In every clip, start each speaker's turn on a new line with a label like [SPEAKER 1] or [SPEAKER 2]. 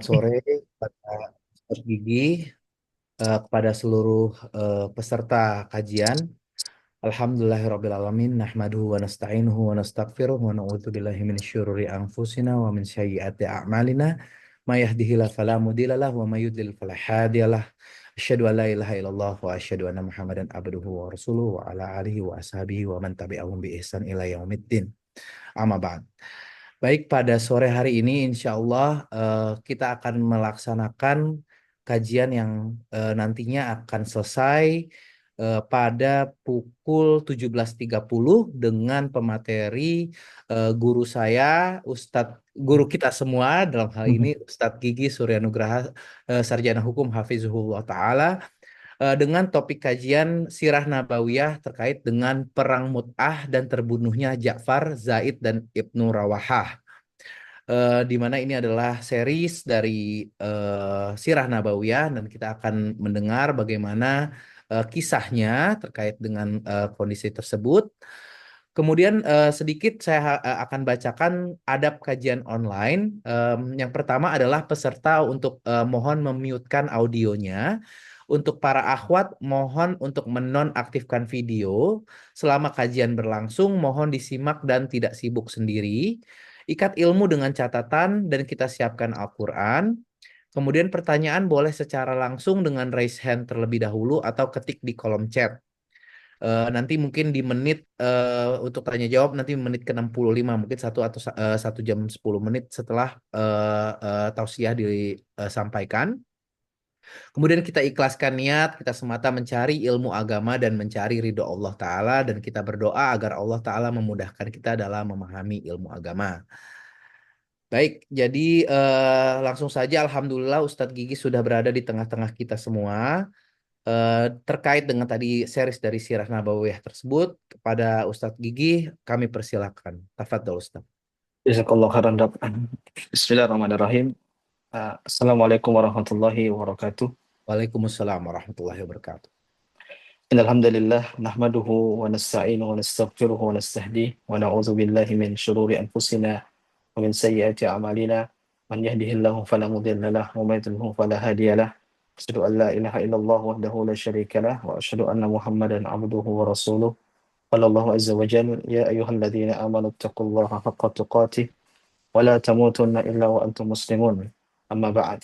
[SPEAKER 1] sore kepada Ustaz Gigi, kepada seluruh peserta kajian. Alhamdulillahirrabbilalamin, nahmaduhu wa nasta'inuhu wa nasta'gfiruh wa na'udzu billahi min syururi anfusina wa min sayyiati a'malina. May yahdihillahu fala mudhillalah wa may yudlil fala hadiyalah. Asyhadu an la ilaha illallah wa asyhadu anna Muhammadan abduhu wa rasuluhu wa ala alihi wa ashabihi wa man tabi'ahum bi ihsan ila yaumiddin. Amma ba'd. Baik, pada sore hari ini insya Allah kita akan melaksanakan kajian yang nantinya akan selesai pada pukul 17.30 dengan pemateri guru saya, guru kita semua dalam hal ini Ustadz Gigi Suryanugraha, Sarjana Hukum Hafizahullah Ta'ala, dengan topik kajian Sirah Nabawiyah terkait dengan Perang Mut'ah dan terbunuhnya Ja'far, Zaid, dan Ibnu Rawahah. Di mana ini adalah series dari Sirah Nabawiyah dan kita akan mendengar bagaimana kisahnya terkait dengan kondisi tersebut. Kemudian sedikit saya akan bacakan adab kajian online. Yang pertama adalah peserta untuk mohon memute-kan audionya. Untuk para akhwat, mohon untuk menonaktifkan video. Selama kajian berlangsung, mohon disimak dan tidak sibuk sendiri. Ikat ilmu dengan catatan dan kita siapkan Al-Quran. Kemudian pertanyaan boleh secara langsung dengan raise hand terlebih dahulu atau ketik di kolom chat. Nanti mungkin di menit untuk tanya jawab nanti menit ke-65, mungkin 1 jam 10 menit setelah tausiah disampaikan. Kemudian kita ikhlaskan niat, kita semata mencari ilmu agama dan mencari ridho Allah Ta'ala, dan kita berdoa agar Allah Ta'ala memudahkan kita dalam memahami ilmu agama. Baik, jadi langsung saja Alhamdulillah Ustadz Gigi sudah berada di tengah-tengah kita semua. Terkait dengan tadi series dari Sirah Nabawiyah tersebut, kepada Ustadz Gigi kami persilakan. Tafadhol Ustadz.
[SPEAKER 2] Jazakallah khairan. Bismillahirrahmanirrahim. Assalamualaikum warahmatullahi wabarakatuh.
[SPEAKER 1] Waalaikumsalam warahmatullahi wabarakatuh.
[SPEAKER 2] Innal hamdalillah nahmaduhu wa nasta'inuhu wa nastaghfiruhu wa nastahdihi wa na'udzu billahi min shururi anfusina wa min sayyiati a'malina. Man yahdihillahu fala mudilla lahu wa may yudlilhu fala hadiya lahu. Asyhadu an la ilaha illallah wahdahu la syarika lahu wa asyhadu anna Muhammadan 'abduhu wa rasuluh. Qala Allahu azza wa jalla ya ayyuhalladzina amanu taqullaha haqqa tuqatih wa la tamutunna illa wa antum muslimun. Amma ba'd.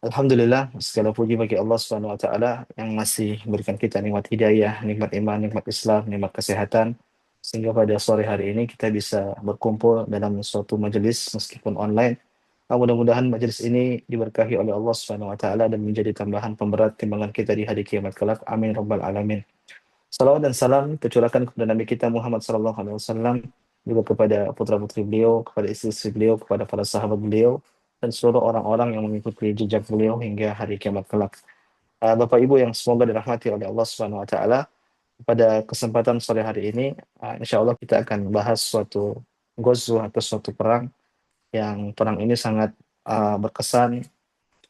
[SPEAKER 2] Alhamdulillah, segala puji bagi Allah Subhanahu wa taala yang masih memberikan kita nikmat hidayah, nikmat iman, nikmat Islam, nikmat kesehatan, sehingga pada sore hari ini kita bisa berkumpul dalam suatu majelis meskipun online. Mudah-mudahan majelis ini diberkahi oleh Allah Subhanahu wa taala dan menjadi tambahan pemberat timbangan kita di hari kiamat kelak. Amin rabbal alamin. Salawat dan salam tercurahkan kepada Nabi kita Muhammad sallallahu alaihi wasallam, juga kepada putra-putri beliau, kepada istri-istri beliau, kepada para sahabat beliau, dan seluruh orang-orang yang mengikuti jejak beliau hingga hari kiamat kelak. Bapak Ibu yang semoga dirahmati oleh Allah Subhanahu wa taala, pada kesempatan sore hari ini insya Allah kita akan bahas suatu ghazwah atau suatu perang yang perang ini sangat berkesan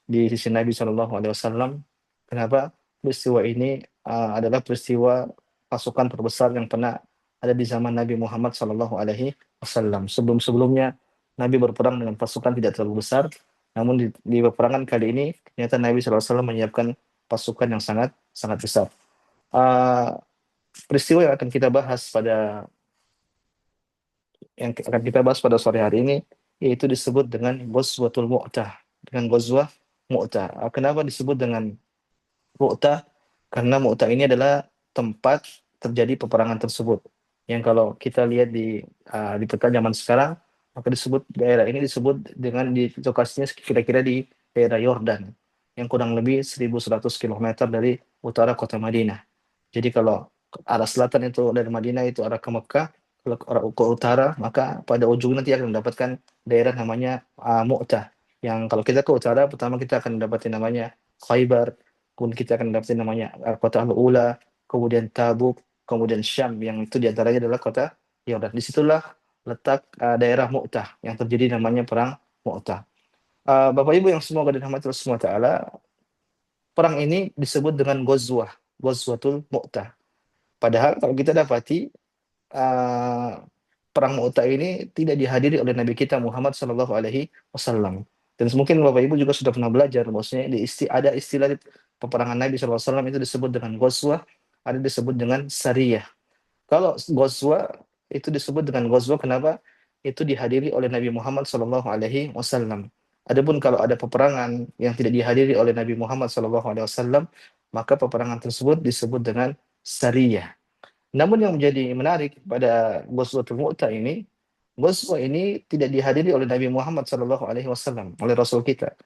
[SPEAKER 2] di sisi Nabi Shallallahu alaihi wasallam. Kenapa? Peristiwa ini adalah peristiwa pasukan terbesar yang pernah ada di zaman Nabi Muhammad Shallallahu alaihi wasallam. Sebelum-sebelumnya Nabi berperang dengan pasukan tidak terlalu besar, namun di peperangan kali ini ternyata Nabi SAW menyiapkan pasukan yang sangat sangat besar. Peristiwa yang akan kita bahas pada sore hari ini yaitu disebut dengan Ghazwatul Mu'tah, dengan Ghazwah Mu'tah. Kenapa disebut dengan Mu'tah? Karena Mu'tah ini adalah tempat terjadi peperangan tersebut. Yang kalau kita lihat di peta zaman sekarang, maka daerah ini disebut dengan di lokasinya kira-kira di daerah Yordan yang kurang lebih 1.100 km dari utara kota Madinah. Jadi kalau arah selatan itu dari Madinah itu arah ke Mekah, kalau arah ke utara maka pada ujung nanti akan mendapatkan daerah namanya Mu'tah. Yang kalau kita ke utara pertama kita akan mendapatkan namanya Khaybar, kemudian kita akan mendapatkan namanya kota Al-Ula, kemudian Tabuk, kemudian Syam yang itu diantaranya adalah kota Yordan. Disitulah letak daerah Mu'tah yang terjadi namanya perang Mu'tah. Bapak Ibu yang semoga dirahmati Allah Subhanahu wa taala, perang ini disebut dengan Ghazwatul Mu'tah. Padahal kalau kita dapati perang Mu'tah ini tidak dihadiri oleh Nabi kita Muhammad sallallahu alaihi wasallam. Dan mungkin Bapak Ibu juga sudah pernah belajar, maksudnya ada istilah peperangan Nabi SAW itu disebut dengan ghazwah, ada disebut dengan sariyah. Kalau ghazwah itu disebut dengan ghazwah, kenapa? Itu dihadiri oleh Nabi Muhammad SAW. Adapun kalau ada peperangan yang tidak dihadiri oleh Nabi Muhammad SAW, maka peperangan tersebut disebut dengan sariyah. Namun yang menjadi menarik pada Ghazwatul Mu'tah ini, Ghazwah ini tidak dihadiri oleh Nabi Muhammad SAW, oleh Rasul kita.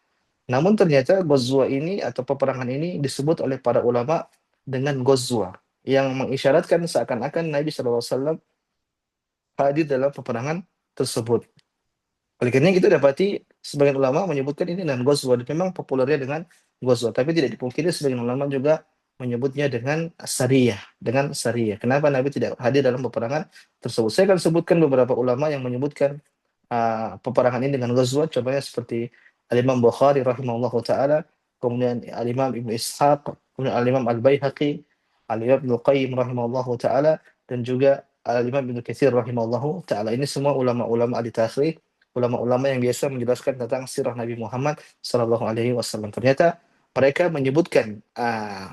[SPEAKER 2] Namun ternyata Ghazwah ini atau peperangan ini disebut oleh para ulama dengan Ghazwah, yang mengisyaratkan seakan-akan Nabi SAW hadir dalam peperangan tersebut. Oleh karena itu dapati sebagian ulama menyebutkan ini dengan Ghazwah, dan memang populernya dengan Ghazwah, tapi tidak dipungkiri sebagian ulama juga menyebutnya dengan Sariyah, dengan Sariyah. Kenapa Nabi tidak hadir dalam peperangan tersebut? Saya akan sebutkan beberapa ulama yang menyebutkan peperangan ini dengan Ghazwah, contohnya seperti Al-Imam Bukhari rahimahullahu taala, kemudian Al-Imam Ibnu Ishaq, kemudian Al-Imam Al-Baihaqi, Al-Imam Ibnu Qayyim rahimahullahu taala, dan juga Al-Imam Ibnu Katsir rahimahullahu taala. Ini semua ulama-ulama ahli tarikh, ulama-ulama yang biasa menjelaskan tentang sirah Nabi Muhammad sallallahu alaihi wasallam. Ternyata mereka menyebutkan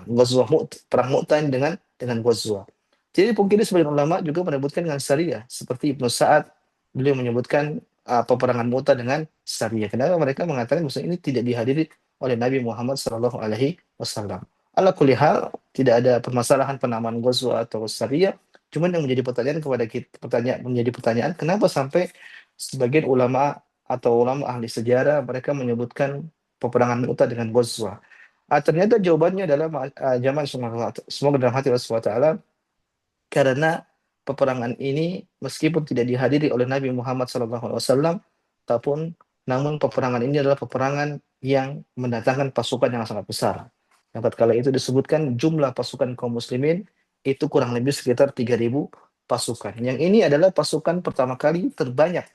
[SPEAKER 2] Ghazwah perang Mu'tah dengan Ghazwah. Jadi mungkin sebagian ulama juga menyebutkan dengan Sariyah, seperti Ibnu Sa'ad, beliau menyebutkan peperangan Mu'tah dengan Sariyah. Kenapa mereka mengatakan maksudnya ini tidak dihadiri oleh Nabi Muhammad sallallahu alaihi wasallam. Ala kulli hal, tidak ada permasalahan penamaan Ghazwah atau Sariyah. Cuman yang menjadi pertanyaan kepada kita, menjadi pertanyaan, kenapa sampai sebagian ulama atau ulama ahli sejarah mereka menyebutkan peperangan Mu'tah dengan Ghazwah. Ternyata jawabannya adalah zaman semoga dalam hati Allah SWT, karena peperangan ini meskipun tidak dihadiri oleh Nabi Muhammad SAW, namun peperangan ini adalah peperangan yang mendatangkan pasukan yang sangat besar. Yang tatkala itu disebutkan jumlah pasukan kaum muslimin itu kurang lebih sekitar 3.000 pasukan. Yang ini adalah pasukan pertama kali terbanyak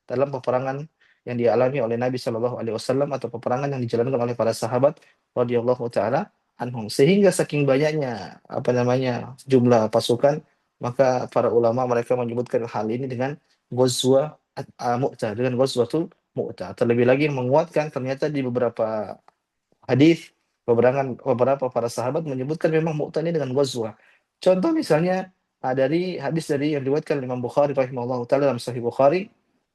[SPEAKER 2] dalam peperangan yang dialami oleh Nabi Shallallahu Alaihi Wasallam atau peperangan yang dijalankan oleh para sahabat radhiyallahu taala anhum. Sehingga saking banyaknya jumlah pasukan, maka para ulama mereka menyebutkan hal ini dengan Ghazwah Mu'tah, dengan Ghazwatul Mu'tah. Terlebih lagi menguatkan ternyata di beberapa hadis beberapa para sahabat menyebutkan memang Mu'tah ini dengan Ghazwah. Contoh misalnya dari hadis dari yang diriwayatkan Imam Bukhari rahimahullah taala dalam Sahih Bukhari,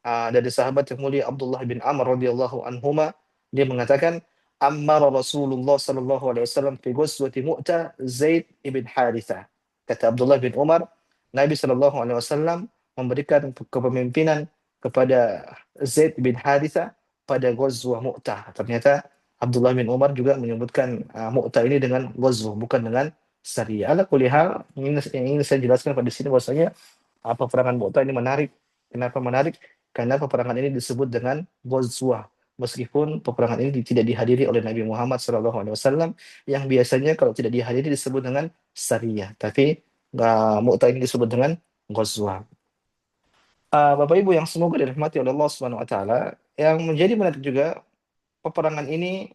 [SPEAKER 2] dari sahabat yang mulia Abdullah bin Amr radhiyallahu anhuma, dia mengatakan Ammara Rasulullah sallallahu alaihi wasallam fi ghazwati Mu'tah Zaid ibn Harithah. Kata Abdullah bin Umar, Nabi sallallahu alaihi wasallam memberikan kepemimpinan kepada Zaid bin Harithah pada ghazwah Mu'tah. Ternyata Abdullah bin Umar juga menyebutkan Mu'tah ini dengan ghazwah, bukan dengan Sariyah. Ala kulli hal, yang ingin saya jelaskan pada sini bahwasanya peperangan Mu'tah ini menarik. Kenapa menarik? Karena peperangan ini disebut dengan ghazwah, meskipun peperangan ini tidak dihadiri oleh Nabi Muhammad SAW, yang biasanya kalau tidak dihadiri disebut dengan sariyah, tapi Mu'tah ini disebut dengan ghazwah. Bapak Ibu yang semoga dirahmati oleh Allah Subhanahu wa taala, yang menjadi menarik juga, peperangan ini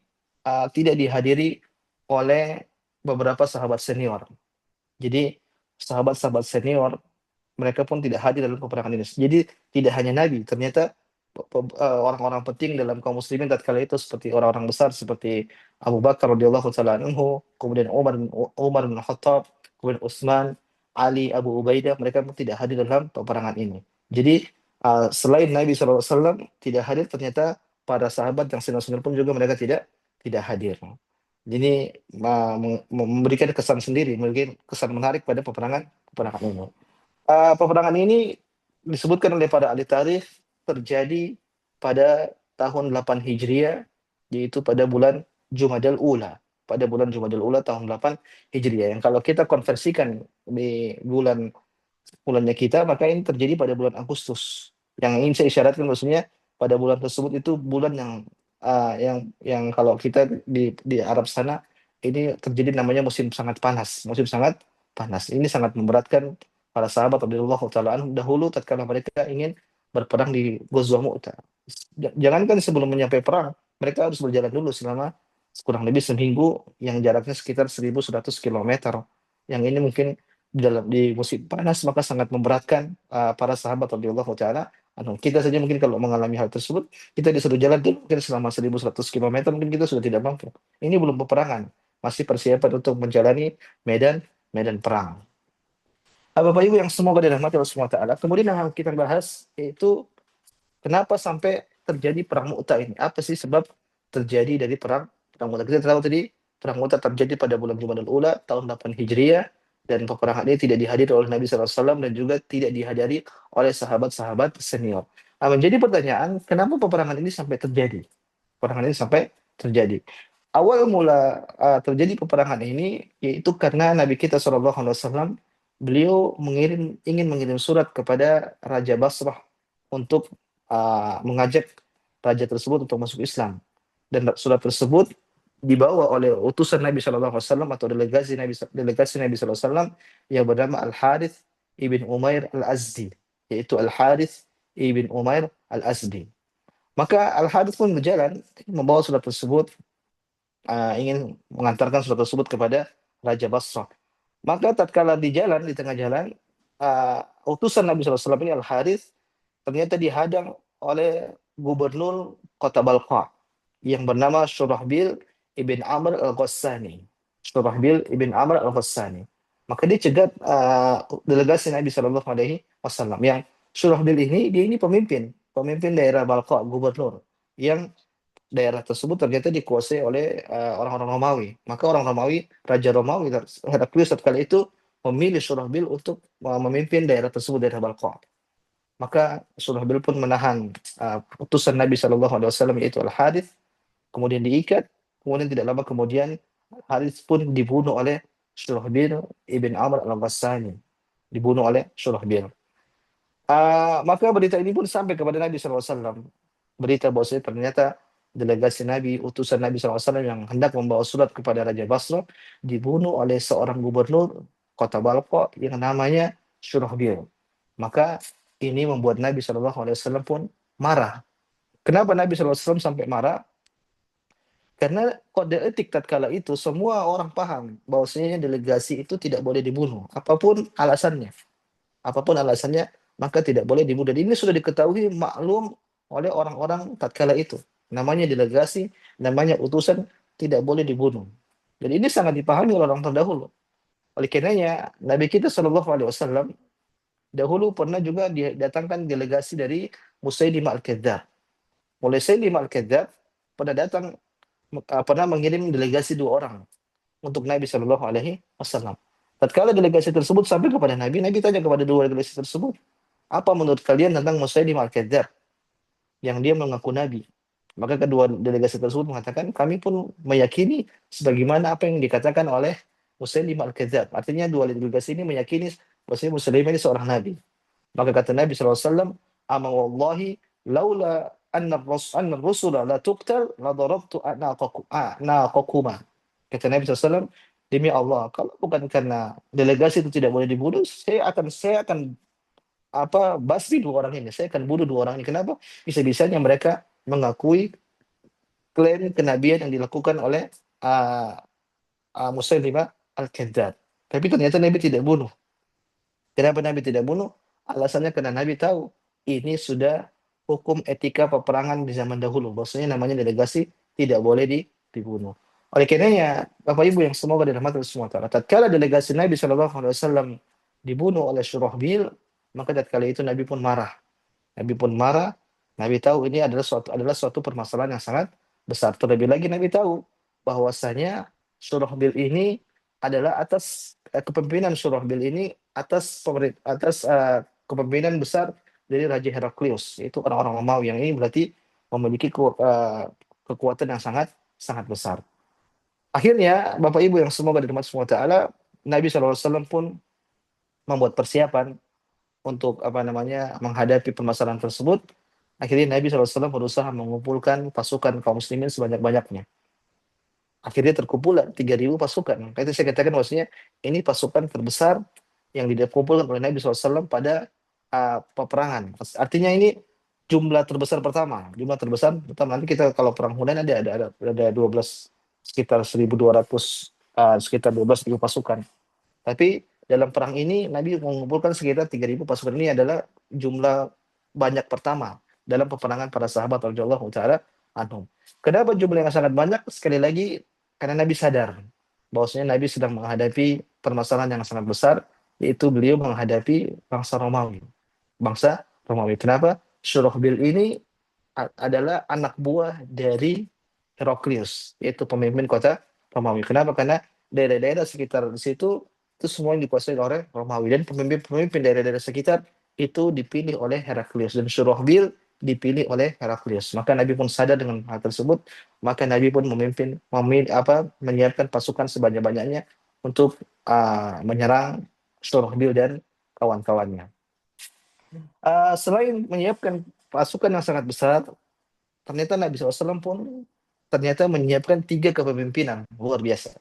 [SPEAKER 2] tidak dihadiri oleh beberapa sahabat senior. Jadi sahabat-sahabat senior mereka pun tidak hadir dalam peperangan ini. Jadi tidak hanya Nabi, ternyata orang-orang penting dalam kaum muslimin tatkala itu seperti orang-orang besar seperti Abu Bakar radhiyallahu taala anhu, kemudian Umar bin Khattab, kemudian Utsman, Ali, Abu Ubaidah, mereka pun tidak hadir dalam peperangan ini. Jadi selain Nabi SAW tidak hadir, ternyata para sahabat yang senior-senior pun juga mereka tidak hadir. Jadi memberikan kesan sendiri, memberikan kesan menarik pada peperangan ini. Peperangan ini disebutkan oleh para ahli tarikh terjadi pada tahun 8 Hijriah, yaitu pada bulan Jumadal Ula. Pada bulan Jumadal Ula tahun 8 Hijriah. Yang kalau kita konversikan di bulannya kita, maka ini terjadi pada bulan Agustus. Yang ingin saya isyaratkan maksudnya pada bulan tersebut itu bulan yang kalau kita di Arab sana ini terjadi namanya musim sangat panas, musim sangat panas. Ini sangat memberatkan para sahabat radhiyallahu taala anhum dahulu tatkala mereka ingin berperang di Ghazwah Mu'tah. Jangankan sebelum menyampai perang, mereka harus berjalan dulu selama kurang lebih seminggu yang jaraknya sekitar 1.100 km. Yang ini mungkin di musim panas maka sangat memberatkan para sahabat radhiyallahu taala Kita saja mungkin kalau mengalami hal tersebut, kita disuruh jalan tuh mungkin selama 1.100 kilometer mungkin kita sudah tidak mampu. Ini belum peperangan, masih persiapan untuk menjalani medan medan perang. Bapak Ibu yang semoga dirahmati Allah Subhanahu wa taala. Kemudian yang kita bahas yaitu kenapa sampai terjadi perang Mu'tah ini? Apa sih sebab terjadi dari perang Mu'tah? Kita tahu tadi perang Mu'tah terjadi pada bulan Jumadil Ula tahun 8 Hijriah, dan peperangan ini tidak dihadiri oleh Nabi SAW dan juga tidak dihadiri oleh sahabat-sahabat senior. Nah, menjadi pertanyaan, kenapa peperangan ini sampai terjadi? Peperangan ini sampai terjadi. Awal mula terjadi peperangan ini yaitu karena Nabi kita SAW beliau ingin mengirim surat kepada Raja Basrah untuk mengajak raja tersebut untuk masuk Islam. Dan surat tersebut dibawa oleh utusan Nabi SAW atau delegasi Nabi SAW yang bernama Al-Harith ibn Umair Al-Azdi, yaitu Al-Harith ibn Umair Al-Azdi. Maka Al-Harith pun berjalan membawa surat tersebut, ingin mengantarkan surat tersebut kepada Raja Basrah. Maka tatkala di jalan, di tengah jalan, utusan Nabi SAW ini Al-Harith ternyata dihadang oleh gubernur kota Balqa yang bernama Syurahbil ibn Amr al-Ghassani. Syurahbil ibn Amr al-Ghassani. Maka dia cegat delegasi Nabi Shallallahu Alaihi Wasallam. Yang Syurahbil dia ini pemimpin daerah Balqa, gubernur yang daerah tersebut ternyata dikuasai oleh orang-orang Romawi. Maka orang Romawi, Raja Romawi Heraklius kali itu memilih Syurahbil untuk memimpin daerah tersebut, daerah Balqa. Maka Syurahbil pun menahan utusan Nabi Shallallahu Alaihi Wasallam yaitu Al-Harith, kemudian diikat, kemudian tidak lama kemudian Harith pun dibunuh oleh Syurahbil ibn Amr al-Ghassani, dibunuh oleh Syurahbil. Maka berita ini pun sampai kepada Nabi SAW. Berita bahwasanya ternyata delegasi Nabi, utusan Nabi SAW yang hendak membawa surat kepada Raja Basra dibunuh oleh seorang gubernur kota Balqa yang namanya Syurahbil. Maka ini membuat Nabi SAW pun marah. Kenapa Nabi SAW sampai marah? Karena kode etik tatkala itu semua orang paham bahwasanya delegasi itu tidak boleh dibunuh, apapun alasannya. Apapun alasannya, maka tidak boleh dibunuh. Dan ini sudah diketahui maklum oleh orang-orang tatkala itu. Namanya delegasi, namanya utusan, tidak boleh dibunuh. Dan ini sangat dipahami oleh orang terdahulu. Oleh karenanya, Nabi kita Shallallahu Alaihi Wasallam dahulu pernah juga didatangkan delegasi dari Musailimah Al-Kadzdzab. Musailimah Al-Kadzdzab pernah mengirim delegasi 2 orang untuk Nabi Shallallahu Alaihi Wasallam. Tatkala delegasi tersebut sampai kepada Nabi, Nabi tanya kepada 2 delegasi tersebut, apa menurut kalian tentang Musailimah Al-Kadzdzab yang dia mengaku Nabi? Maka kedua delegasi tersebut mengatakan, kami pun meyakini sebagaimana apa yang dikatakan oleh Musailimah Al-Kadzdzab. Artinya 2 delegasi ini meyakini bahwasanya Musailimah ini seorang Nabi. Maka kata Nabi SAW, ama wallahi laula anna rusula la tuqtal la darabtu anaqakuma. Kata Nabi SAW, demi Allah, kalau bukan karena delegasi itu tidak boleh dibunuh, saya akan basmi 2 orang ini. Saya akan bunuh 2 orang ini. Kenapa? Bisa-bisanya mereka mengakui klaim kenabian yang dilakukan oleh Musailimah Al-Kadzdzab. Tapi ternyata Nabi tidak bunuh. Kenapa Nabi tidak bunuh? Alasannya karena Nabi tahu ini sudah hukum etika peperangan di zaman dahulu. Bahwasanya namanya delegasi tidak boleh dibunuh. Oleh karenanya, Bapak Ibu yang semoga dirahmati Allah Subhanahu wa taala, tatkala delegasi Nabi Shallallahu Alaihi Wasallam dibunuh oleh Syurahbil, maka tatkala itu Nabi pun marah. Nabi pun marah. Nabi tahu ini adalah suatu permasalahan yang sangat besar. Terlebih lagi Nabi tahu bahwasanya Syurahbil ini adalah atas kepemimpinan Syurahbil ini atas kepemimpinan besar dari Raja Heraklius, yaitu orang-orang Romawi yang ini berarti memiliki kekuatan yang sangat sangat besar. Akhirnya Bapak Ibu yang semoga dirahmati Allah Subhanahu wa taala, Nabi SAW pun membuat persiapan untuk menghadapi permasalahan tersebut. Akhirnya Nabi SAW berusaha mengumpulkan pasukan kaum muslimin sebanyak-banyaknya. Akhirnya terkumpul 3.000 pasukan. Itu saya katakan maksudnya ini pasukan terbesar yang dikumpulkan oleh Nabi SAW pada peperangan. Artinya ini jumlah terbesar pertama. Nanti kita kalau perang Hunain ada 12 sekitar 1.200 sekitar 12.000 pasukan. Tapi dalam perang ini Nabi mengumpulkan sekitar 3.000 pasukan. Ini adalah jumlah banyak pertama dalam peperangan para sahabat radhiyallahu taala anhum. Kenapa jumlah yang sangat banyak? Sekali lagi karena Nabi sadar bahwasanya Nabi sedang menghadapi permasalahan yang sangat besar, yaitu beliau menghadapi bangsa Romawi. Bangsa Romawi. Kenapa? Syurahbil ini adalah anak buah dari Heraklius, yaitu pemimpin kota Romawi. Kenapa? Karena daerah-daerah sekitar di situ itu semua yang dikuasai oleh Romawi, dan pemimpin-pemimpin daerah-daerah sekitar itu dipilih oleh Heraklius, dan Syurahbil dipilih oleh Heraklius. Maka Nabi pun sadar dengan hal tersebut, maka Nabi pun menyiapkan pasukan sebanyak-banyaknya untuk menyerang Syurahbil dan kawan-kawannya. Selain menyiapkan pasukan yang sangat besar, ternyata Nabi SAW pun ternyata menyiapkan 3 kepemimpinan luar biasa.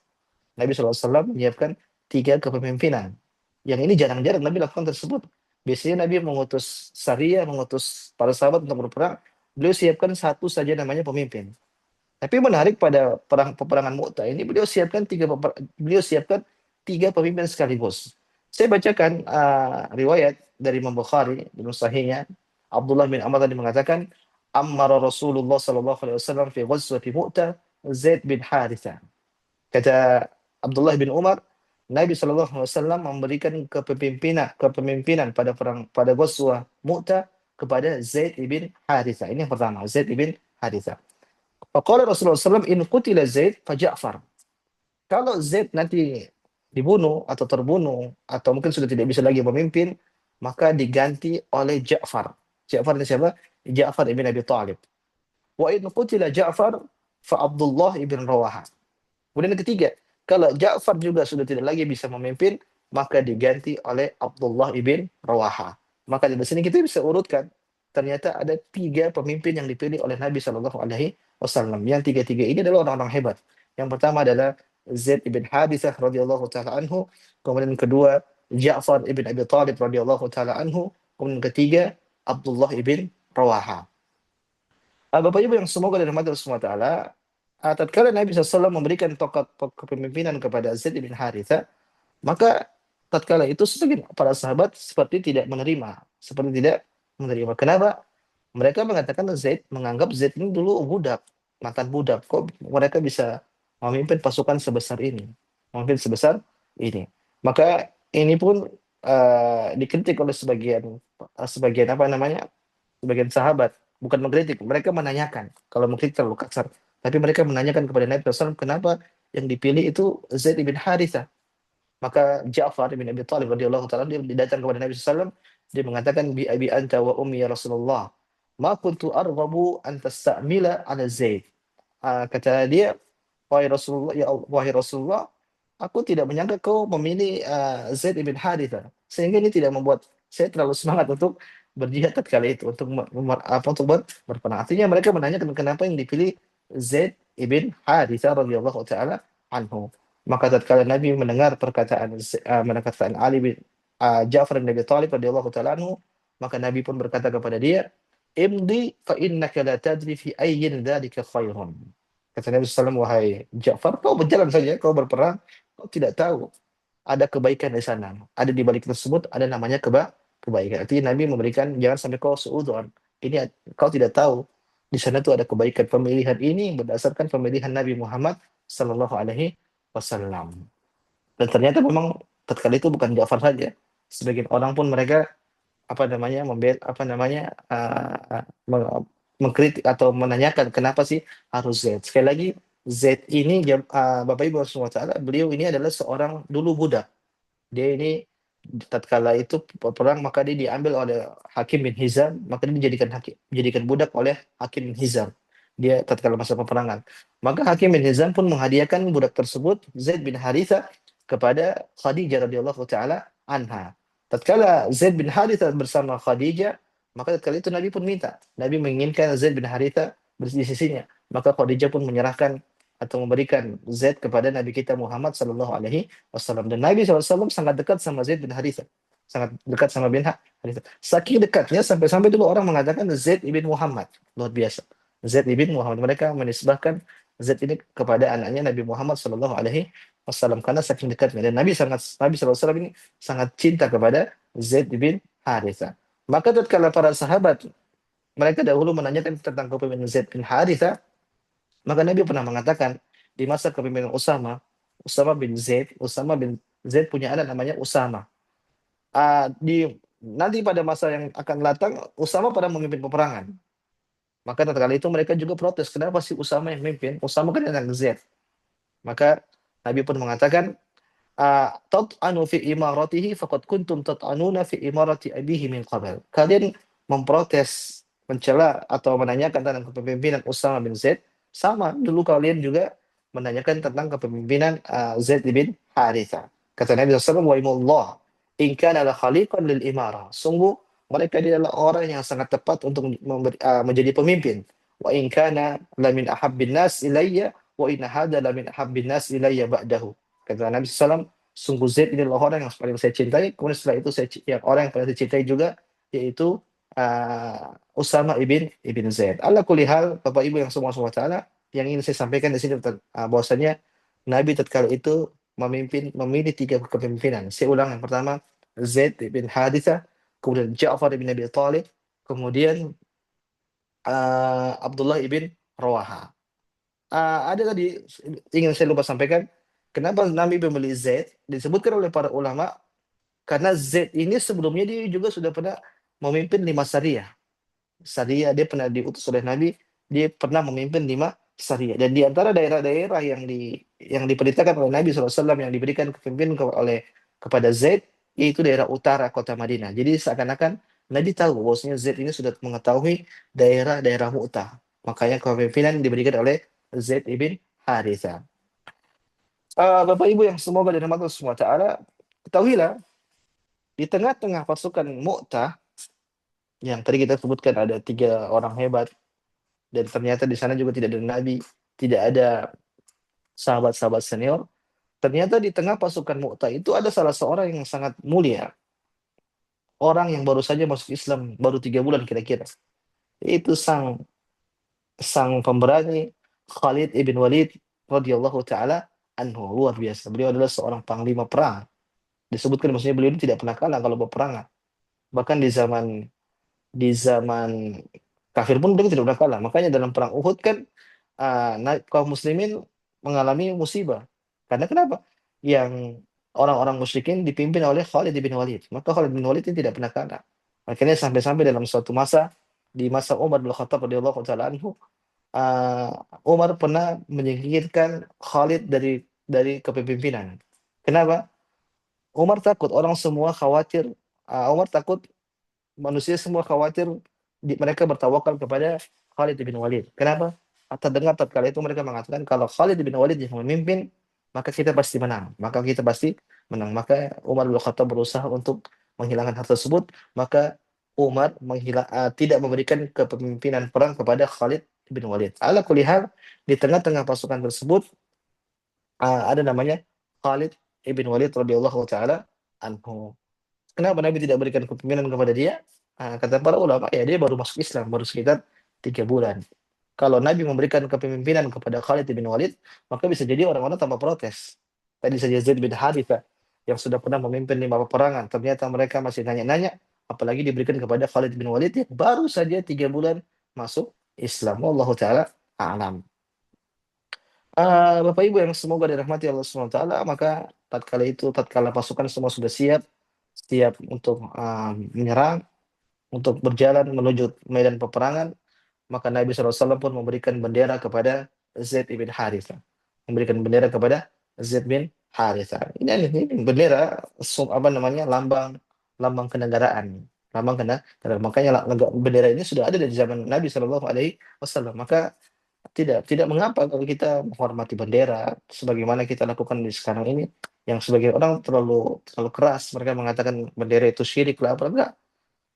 [SPEAKER 2] Nabi SAW menyiapkan 3 kepemimpinan. Yang ini jarang-jarang Nabi lakukan tersebut. Biasanya Nabi mengutus Sariyah, mengutus para sahabat untuk berperang, beliau siapkan satu saja namanya pemimpin. Tapi menarik pada peperangan Mu'tah ini, beliau siapkan 3 pemimpin sekaligus. Saya bacakan riwayat dari Imam Bukhari dalam sahihnya. Abdullah bin Amr tadi mengatakan, Ammara Rasulullah sallallahu alaihi wasallam fi ghazwati Mu'tah Zaid bin Harithah. Kata Abdullah bin Umar, Nabi sallallahu alaihi wasallam memberikan kepemimpinan pada ghazwah Mu'tah kepada Zaid bin Harithah. Ini yang pertama, Zaid bin Harithah. Faqala Rasulullah SAW, in qutila Zaid fa Ja'far. Kalau Zaid nanti dibunuh atau terbunuh atau mungkin sudah tidak bisa lagi memimpin, maka diganti oleh Ja'far. Ja'far ini siapa? Ja'far ibn Abi Talib. Wa in qutila Ja'far fa Abdullah ibn Rawaha. Kemudian yang ketiga, kalau Ja'far juga sudah tidak lagi bisa memimpin, maka diganti oleh Abdullah ibn Rawaha. Maka di sini kita bisa urutkan. Ternyata ada 3 pemimpin yang dipilih oleh Nabi Shallallahu Alaihi Wasallam. Yang 3-3 ini adalah orang-orang hebat. Yang pertama adalah Zaid ibn Harithah radhiyallahu taala anhu. Kemudian yang kedua Ja'far ibn Abi Talib radhiyallahu taala anhu. Kemudian yang ketiga Abdullah ibn Rawaha. Bapak Ibu yang semoga dirahmati Allah Subhanahu wa taala, tatkala Nabi SAW memberikan tongkat kepemimpinan kepada Zaid bin Haritha, maka tatkala itu sebagian para sahabat seperti tidak menerima. Kenapa? Mereka mengatakan menganggap Zaid ini dulu budak, mantan budak. Kok mereka bisa memimpin pasukan sebesar ini? Memimpin sebesar ini. Maka ini pun dikritik oleh sebagian apa namanya? Sebagian sahabat, bukan mengkritik, mereka menanyakan. Kalau mengkritik terlalu kasar, tapi mereka menanyakan kepada Nabi SAW, kenapa yang dipilih itu Zaid bin Harithah. Maka Ja'far bin Abi Talib radhiyallahu taala dia datang kepada Nabi SAW, dia mengatakan, bi abi anta wa ummi ya Rasulullah, ma kuntu arghabu an tastamila ala Zaid. Kata dia, wahai Rasulullah, aku tidak menyangka kau memilih Zaid bin Harithah, sehingga ini tidak membuat saya terlalu semangat untuk berjihad tatkala itu, untuk berperang. Artinya mereka menanyakan kenapa yang dipilih Zaid ibn Harithah radhiyallahu taala anhu. Maka tatkala Nabi mendengar perkataan Ali bin Ja'far bin Abi Thalib radhiyallahu taala anhu, maka Nabi pun berkata kepada dia, imdi fa innaka la tadri fi ayyin dzalika khairun. Kata Nabi SAW, wahai Ja'far, kau berjalan saja, kau berperang, kau tidak tahu ada kebaikan di sana. Ada di balik tersebut, ada namanya kebaikan. Artinya Nabi memberikan, jangan sampai kau suudzon. Ini kau tidak tahu. Di sana tuh ada kebaikan. Pemilihan ini berdasarkan pemilihan Nabi Muhammad Sallallahu Alaihi Wasallam. Dan ternyata memang tatkala itu bukan Ja'far saja. Sebagian orang pun mereka mengkritik atau menanyakan kenapa sih harus Z. Sekali lagi, Z ini Bapak Ibu SWT, beliau ini adalah seorang dulu budak. Dia ini tatkala itu perang, maka dia diambil oleh Hakim bin Hizam, maka dia dijadikan budak oleh Hakim bin Hizam. Dia tatkala masa peperangan. Maka Hakim bin Hizam pun menghadiahkan budak tersebut, Zaid bin Haritha, kepada Khadijah radhiyallahu taala anha. Tatkala Zaid bin Haritha bersama Khadijah, maka tatkala itu Nabi pun minta. Nabi menginginkan Zaid bin Haritha di sisinya. Maka Khadijah pun menyerahkan atau memberikan Zaid kepada Nabi kita Muhammad sallallahu alaihi wasallam. Dan Nabi SAW sangat dekat sama Zaid bin Haritha. Sangat dekat sama bin Haritha. Saking dekatnya sampai-sampai dulu orang mengatakan Zaid ibn Muhammad. Luar biasa. Zaid ibn Muhammad. Mereka menisbahkan Zaid ini kepada anaknya Nabi Muhammad sallallahu alaihi wasallam karena saking dekatnya. Dan Nabi SAW ini sangat cinta kepada Zaid bin Haritha. Maka tatkala para sahabat mereka dahulu menanyakan tentang kepemimpinan Zaid bin Harithah, maka Nabi pernah mengatakan di masa kepemimpinan Usama bin Zaid punya anak namanya Usama. Di nanti pada masa yang akan datang Usama pada memimpin peperangan. Maka tatkala itu mereka juga protes, kenapa sih Usama yang memimpin? Usama kan anak Zaid. Maka Nabi pun mengatakan, tat'anu fi imaratihi faqad kuntum tat'anuna fi imarati abihi min qabl. Kalian memprotes, mencela atau menanyakan tentang kepemimpinan Usama bin Zaid, sama dulu kalian juga menanyakan tentang kepemimpinan Zaid bin Harithah. Kata Nabi SAW, wa imullah in kana la khaliqan lil imarah. Sungguh mereka adalah orang yang sangat tepat untuk menjadi pemimpin. Wa in kana la min ahabbin nas ilayya wa in hadha la min ahabbin nas ilayya ba'dahu. Kata Nabi SAW, sungguh Zaid ini adalah orang yang paling saya cintai. Kemudian setelah itu yang orang yang paling saya cintai juga yaitu Usama ibn Zaid. Ala kulli hal, Bapak Ibu yang semua taala, yang ingin saya sampaikan di sini bahwasanya Nabi tatkala itu memilih tiga kepemimpinan. Saya ulang, yang pertama Zaid bin Harithah, kemudian Ja'far bin Abi Thalib, kemudian Abdullah ibn Rawaha. Ada tadi ingin saya lupa sampaikan, kenapa Nabi memilih Zaid? Disebutkan oleh para ulama karena Zaid ini sebelumnya dia juga sudah pernah memimpin 5 syariah. Syariah dia pernah diutus oleh Nabi, dia pernah memimpin 5 syariah. Dan di antara daerah-daerah yang diperintahkan oleh Nabi SAW yang diberikan kepemimpinan kepada Zaid, yaitu daerah utara kota Madinah. Jadi seakan-akan Nabi tahu bahwasanya Zaid ini sudah mengetahui daerah-daerah Mu'tah. Makanya kepemimpinan diberikan oleh Zaid ibn Harithah. Bapak Ibu yang semoga dirahmati Allah Subhanahu wa taala, ketahuilah di tengah-tengah pasukan Mu'tah yang tadi kita sebutkan ada 3 orang hebat, dan ternyata di sana juga tidak ada nabi, tidak ada sahabat-sahabat senior. Ternyata di tengah pasukan Mu'tah itu ada salah seorang yang sangat mulia, orang yang baru saja masuk Islam baru 3 bulan kira-kira, yaitu sang sang pemberani Khalid ibn Walid radhiyallahu taala anhu. Luar biasa, beliau adalah seorang panglima perang. Disebutkan maksudnya beliau ini tidak pernah kalah kalau berperang. Bahkan di zaman kafir pun beliau tidak pernah kalah. Makanya dalam perang Uhud kan kaum muslimin mengalami musibah. Karena kenapa? Yang orang-orang musyrikin dipimpin oleh Khalid bin Walid. Maka Khalid bin Walid ini tidak pernah kalah. Akhirnya sampai-sampai dalam suatu masa, di masa Umar bin Khattab radhiyallahu taala anhu, uh, Umar pernah menyingkirkan Khalid dari kepemimpinan. Kenapa? Umar takut orang semua khawatir. Umar takut manusia semua khawatir mereka bertawakal kepada Khalid bin Walid. Kenapa? Terdengar tatkala itu mereka mengatakan kalau Khalid bin Walid yang memimpin, maka kita pasti menang. Maka kita pasti menang. Maka Umar bin Khattab berusaha untuk menghilangkan hal tersebut. Maka Umar tidak memberikan kepemimpinan perang kepada Khalid bin Walid. Ala kulli hal, di tengah-tengah pasukan tersebut ada namanya Khalid ibn Walid radhiyallahu taala anhu. Kenapa Nabi tidak berikan kepemimpinan kepada dia? Kata para ulama, ya dia baru masuk Islam, baru sekitar 3 bulan. Kalau Nabi memberikan kepemimpinan kepada Khalid bin Walid, maka bisa jadi orang-orang tanpa protes. Tadi saja Zaid bin Harithah yang sudah pernah memimpin 5 peperangan, ternyata mereka masih nanya-nanya, apalagi diberikan kepada Khalid bin Walid yang baru saja 3 bulan masuk Islam. Wallahu taala a'lam. Bapak Ibu yang semoga dirahmati Allah Subhanahu wa taala, maka tatkala pasukan semua sudah siap untuk menyerang, untuk berjalan menuju medan peperangan, maka Nabi SAW pun memberikan bendera kepada Zaid bin Harithah. Memberikan bendera kepada Zaid bin Harithah. Ini bendera apa namanya, lambang lambang kenegaraan. Makanya bendera ini sudah ada dari zaman Nabi SAW. Maka tidak mengapa kalau kita menghormati bendera sebagaimana kita lakukan di sekarang ini, yang sebagian orang terlalu keras, mereka mengatakan bendera itu syirik lah, apa enggak.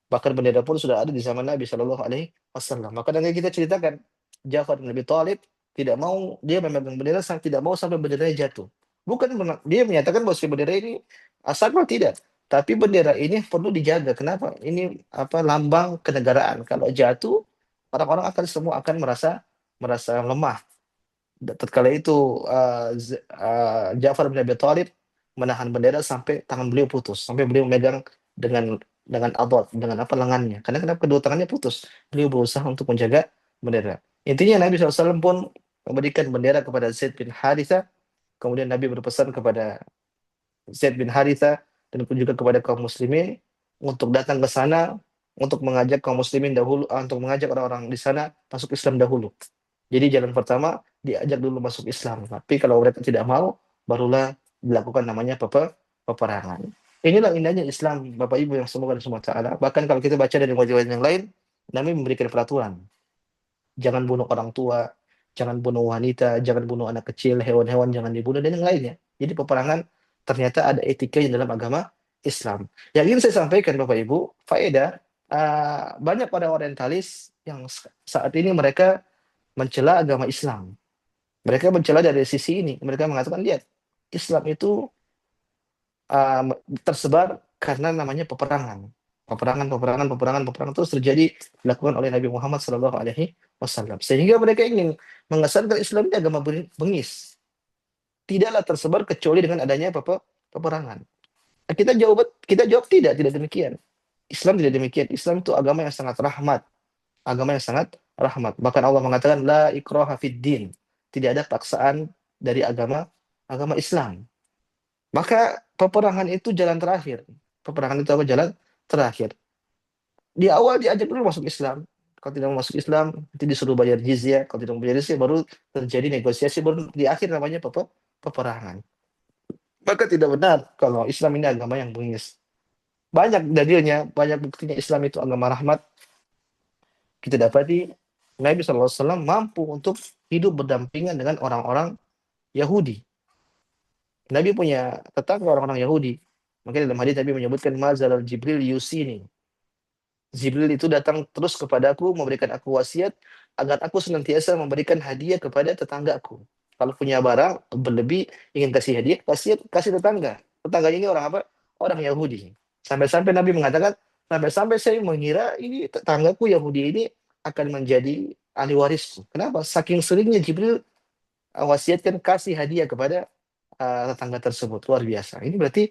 [SPEAKER 2] Bahkan bendera pun sudah ada di zaman Nabi Shallallahu Alaihi Wasallam. Maka nanti kita ceritakan, Ja'far bin Abi Thalib tidak mau, dia memegang bendera, tidak mau sampai benderanya jatuh. Bukan dia menyatakan bahwa si bendera ini sakral, tidak, tapi bendera ini perlu dijaga. Kenapa? Ini apa, lambang kenegaraan. Kalau jatuh, orang-orang semua akan merasa lemah. Tatkala itu Ja'far bin Abi Thalib menahan bendera sampai tangan beliau putus, sampai beliau memegang dengan dengan apa lengannya. Karena kenapa kedua tangannya putus. Beliau berusaha untuk menjaga bendera. Intinya Nabi SAW pun memberikan bendera kepada Zaid bin Haritha. Kemudian Nabi berpesan kepada Zaid bin Haritha dan juga kepada kaum muslimin untuk datang ke sana untuk mengajak kaum muslimin dahulu, untuk mengajak orang-orang di sana masuk Islam dahulu. Jadi jalan pertama diajak dulu masuk Islam. Tapi kalau mereka tidak mau, barulah dilakukan namanya peperangan. Inilah indahnya Islam, Bapak Ibu yang semoga Allah SWT. Bahkan kalau kita baca dari wajah-wajah yang lain, Nabi memberikan peraturan. Jangan bunuh orang tua, jangan bunuh wanita, jangan bunuh anak kecil, hewan-hewan jangan dibunuh, dan yang lainnya. Jadi peperangan ternyata ada etikanya dalam agama Islam. Yang ingin saya sampaikan Bapak Ibu, faedah, banyak pada orientalis yang saat ini mereka mencela agama Islam. Mereka mencela dari sisi ini. Mereka mengatakan, lihat, Islam itu uh, tersebar karena namanya peperangan. Peperangan terus terjadi dilakukan oleh Nabi Muhammad SAW. Sehingga mereka ingin mengesankan Islam ini agama bengis. Tidaklah tersebar kecuali dengan adanya peperangan. Kita jawab tidak demikian. Islam tidak demikian. Islam itu agama yang sangat rahmat. Agama yang sangat rahmat. Bahkan Allah mengatakan la ikraha fid din. Tidak ada paksaan dari agama Islam. Maka peperangan itu jalan terakhir. Peperangan itu apa? Jalan terakhir. Di awal diajak dulu masuk Islam. Kalau tidak mau masuk Islam, nanti disuruh bayar jizyah. Kalau tidak mau bayar jizyah, baru terjadi negosiasi. Baru di akhir namanya peperangan. Maka tidak benar kalau Islam ini agama yang bengis. Banyak dalilnya, banyak buktinya Islam itu agama rahmat. Kita dapati Nabi SAW mampu untuk hidup berdampingan dengan orang-orang Yahudi. Nabi punya tetangga orang-orang Yahudi. Makanya dalam hadis Nabi menyebutkan mazal Jibril yusini. Jibril itu datang terus kepadaku memberikan aku wasiat agar aku senantiasa memberikan hadiah kepada tetanggaku. Kalau punya barang berlebih ingin kasih hadiah, kasih tetangga. Tetangganya ini orang apa? Orang Yahudi. Sampai-sampai Nabi mengatakan, sampai-sampai saya mengira ini tetanggaku Yahudi ini akan menjadi ahli warisku. Kenapa? Saking seringnya Jibril wasiatkan kasih hadiah kepada tetangga tersebut. Luar biasa. Ini berarti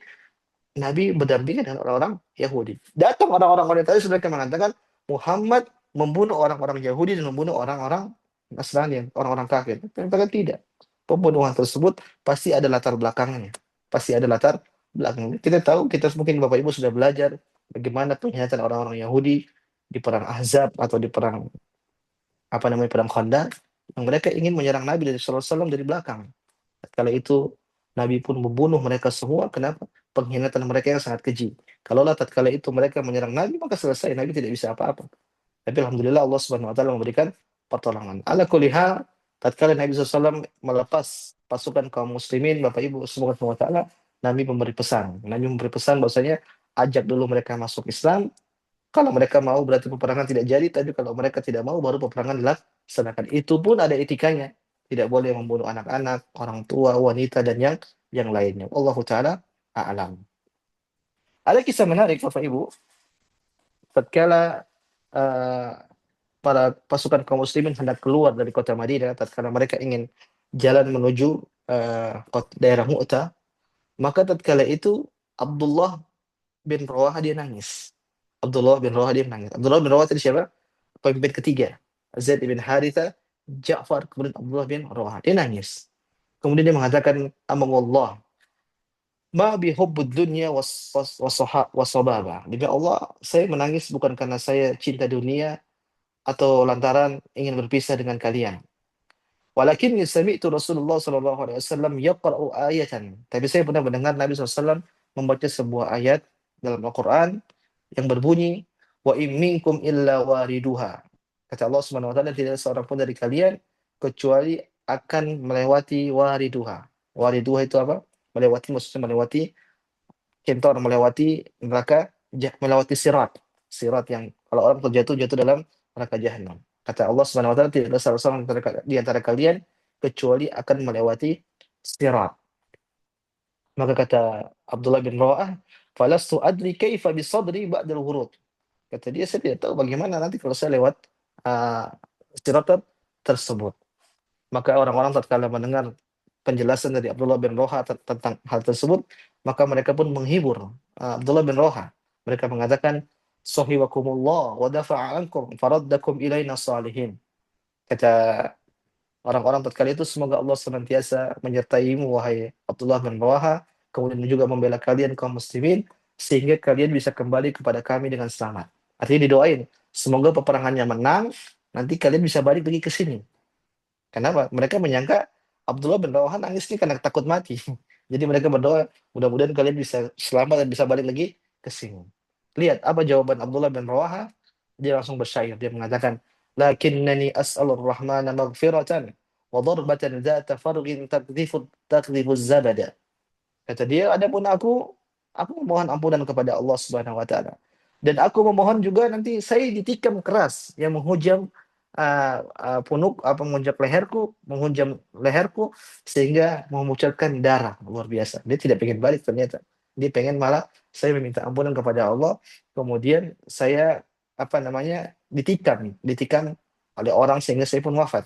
[SPEAKER 2] Nabi berdampingan dengan orang-orang Yahudi. Datang orang-orang orientalis mereka mengatakan Muhammad membunuh orang-orang Yahudi dan membunuh orang-orang Nasrani, orang-orang kafir. Mereka tidak. Pembunuhan tersebut pasti ada latar belakangnya. Pasti ada latar belakangnya. Kita tahu, kita mungkin Bapak Ibu sudah belajar bagaimana pernyataan orang-orang Yahudi di perang Ahzab atau di perang perang Khandaq, yang mereka ingin menyerang Nabi SAW dari belakang. Kala itu Nabi pun membunuh mereka semua. Kenapa? Pengkhianatan mereka yang sangat keji. Kalaulah tatkala itu mereka menyerang Nabi, maka selesai. Nabi tidak bisa apa-apa. Tapi alhamdulillah Allah Subhanahu wa taala memberikan pertolongan. Ala kulli hal, tatkala Nabi SAW melepas pasukan kaum muslimin, Bapak Ibu Subhanahu wa taala, Nabi memberi pesan. Nabi memberi pesan bahwasanya ajak dulu mereka masuk Islam. Kalau mereka mau berarti peperangan tidak jadi, tapi kalau mereka tidak mau baru peperangan dilaksanakan. Itu pun ada etikanya. Tidak boleh membunuh anak-anak, orang tua, wanita, dan yang lainnya. Allah Ta'ala a'lam. Ada kisah menarik, Bapak Ibu. Tatkala uh, para pasukan kaum muslimin hendak keluar dari kota Madinah, tatkala mereka ingin jalan menuju daerah Mu'tah, maka tatkala itu Abdullah bin Rawah dia nangis. Abdullah bin Rawah dia menangis. Abdullah bin Rawah tadi siapa? Pemimpin ketiga. Zaid bin Haritha, Ja'far, kemudian Abdullah bin Rawah. Dia nangis. Kemudian dia mengatakan, Amallah, ma bihubbud dunya wasababa. Demi Allah, saya menangis bukan karena saya cinta dunia atau lantaran ingin berpisah dengan kalian. Walakin sami'tu Rasulullah sallallahu alaihi wasallam yaqra'u ayatan. Tapi saya pernah mendengar Nabi SAW membaca sebuah ayat dalam Al-Qur'an yang berbunyi wa in minkum illa wariduha. Kata Allah Subhanahu wa taala, tidak ada seorang pun dari kalian kecuali akan melewati wariduha. Wariduha itu apa? Melewati, maksudnya melewati kentor, melewati neraka, melewati sirat. Sirat yang kalau orang terjatuh jatuh dalam neraka jahanam. Kata Allah Subhanahu wa taala, tidak ada seorang di antara kalian kecuali akan melewati sirat. Maka kata Abdullah bin Rawah, falastu adri kaifa bisadri ba'dal wurud. Kata dia, saya tidak tahu bagaimana nanti kalau saya lewat uh, sirat tersebut. Maka orang-orang tatkala mendengar penjelasan dari Abdullah bin Rawah tentang hal tersebut, maka mereka pun menghibur Abdullah bin Rawah. Mereka mengatakan, sahibakumullah wa dafa'a ankum faraddakum ilaina salihin. Kata orang-orang tatkala itu, semoga Allah senantiasa menyertaimu wahai Abdullah bin Rawaha, kemudian juga membela kalian kaum muslimin sehingga kalian bisa kembali kepada kami dengan selamat. Artinya didoain, semoga peperangannya menang, nanti kalian bisa balik lagi ke sini. Kenapa? Mereka menyangka Abdullah bin Rawaha nangis ini karena takut mati. Jadi mereka berdoa, mudah-mudahan kalian bisa selamat dan bisa balik lagi ke sini. Lihat apa jawaban Abdullah bin Rawaha. Dia langsung bersyair. Dia mengatakan, lakinnani as'alur rahmana maghfiratan wa darbatan dzata farghin takdhifu zabada. Kata dia, adapun aku memohon ampunan kepada Allah Subhanahu wa taala. Dan aku memohon juga nanti saya ditikam keras yang menghujam punuk apa menghujam leherku sehingga memuncratkan darah luar biasa. Dia tidak pengen balik ternyata. Dia pengen malah saya meminta ampunan kepada Allah, kemudian saya apa namanya ditikam oleh orang sehingga saya pun wafat.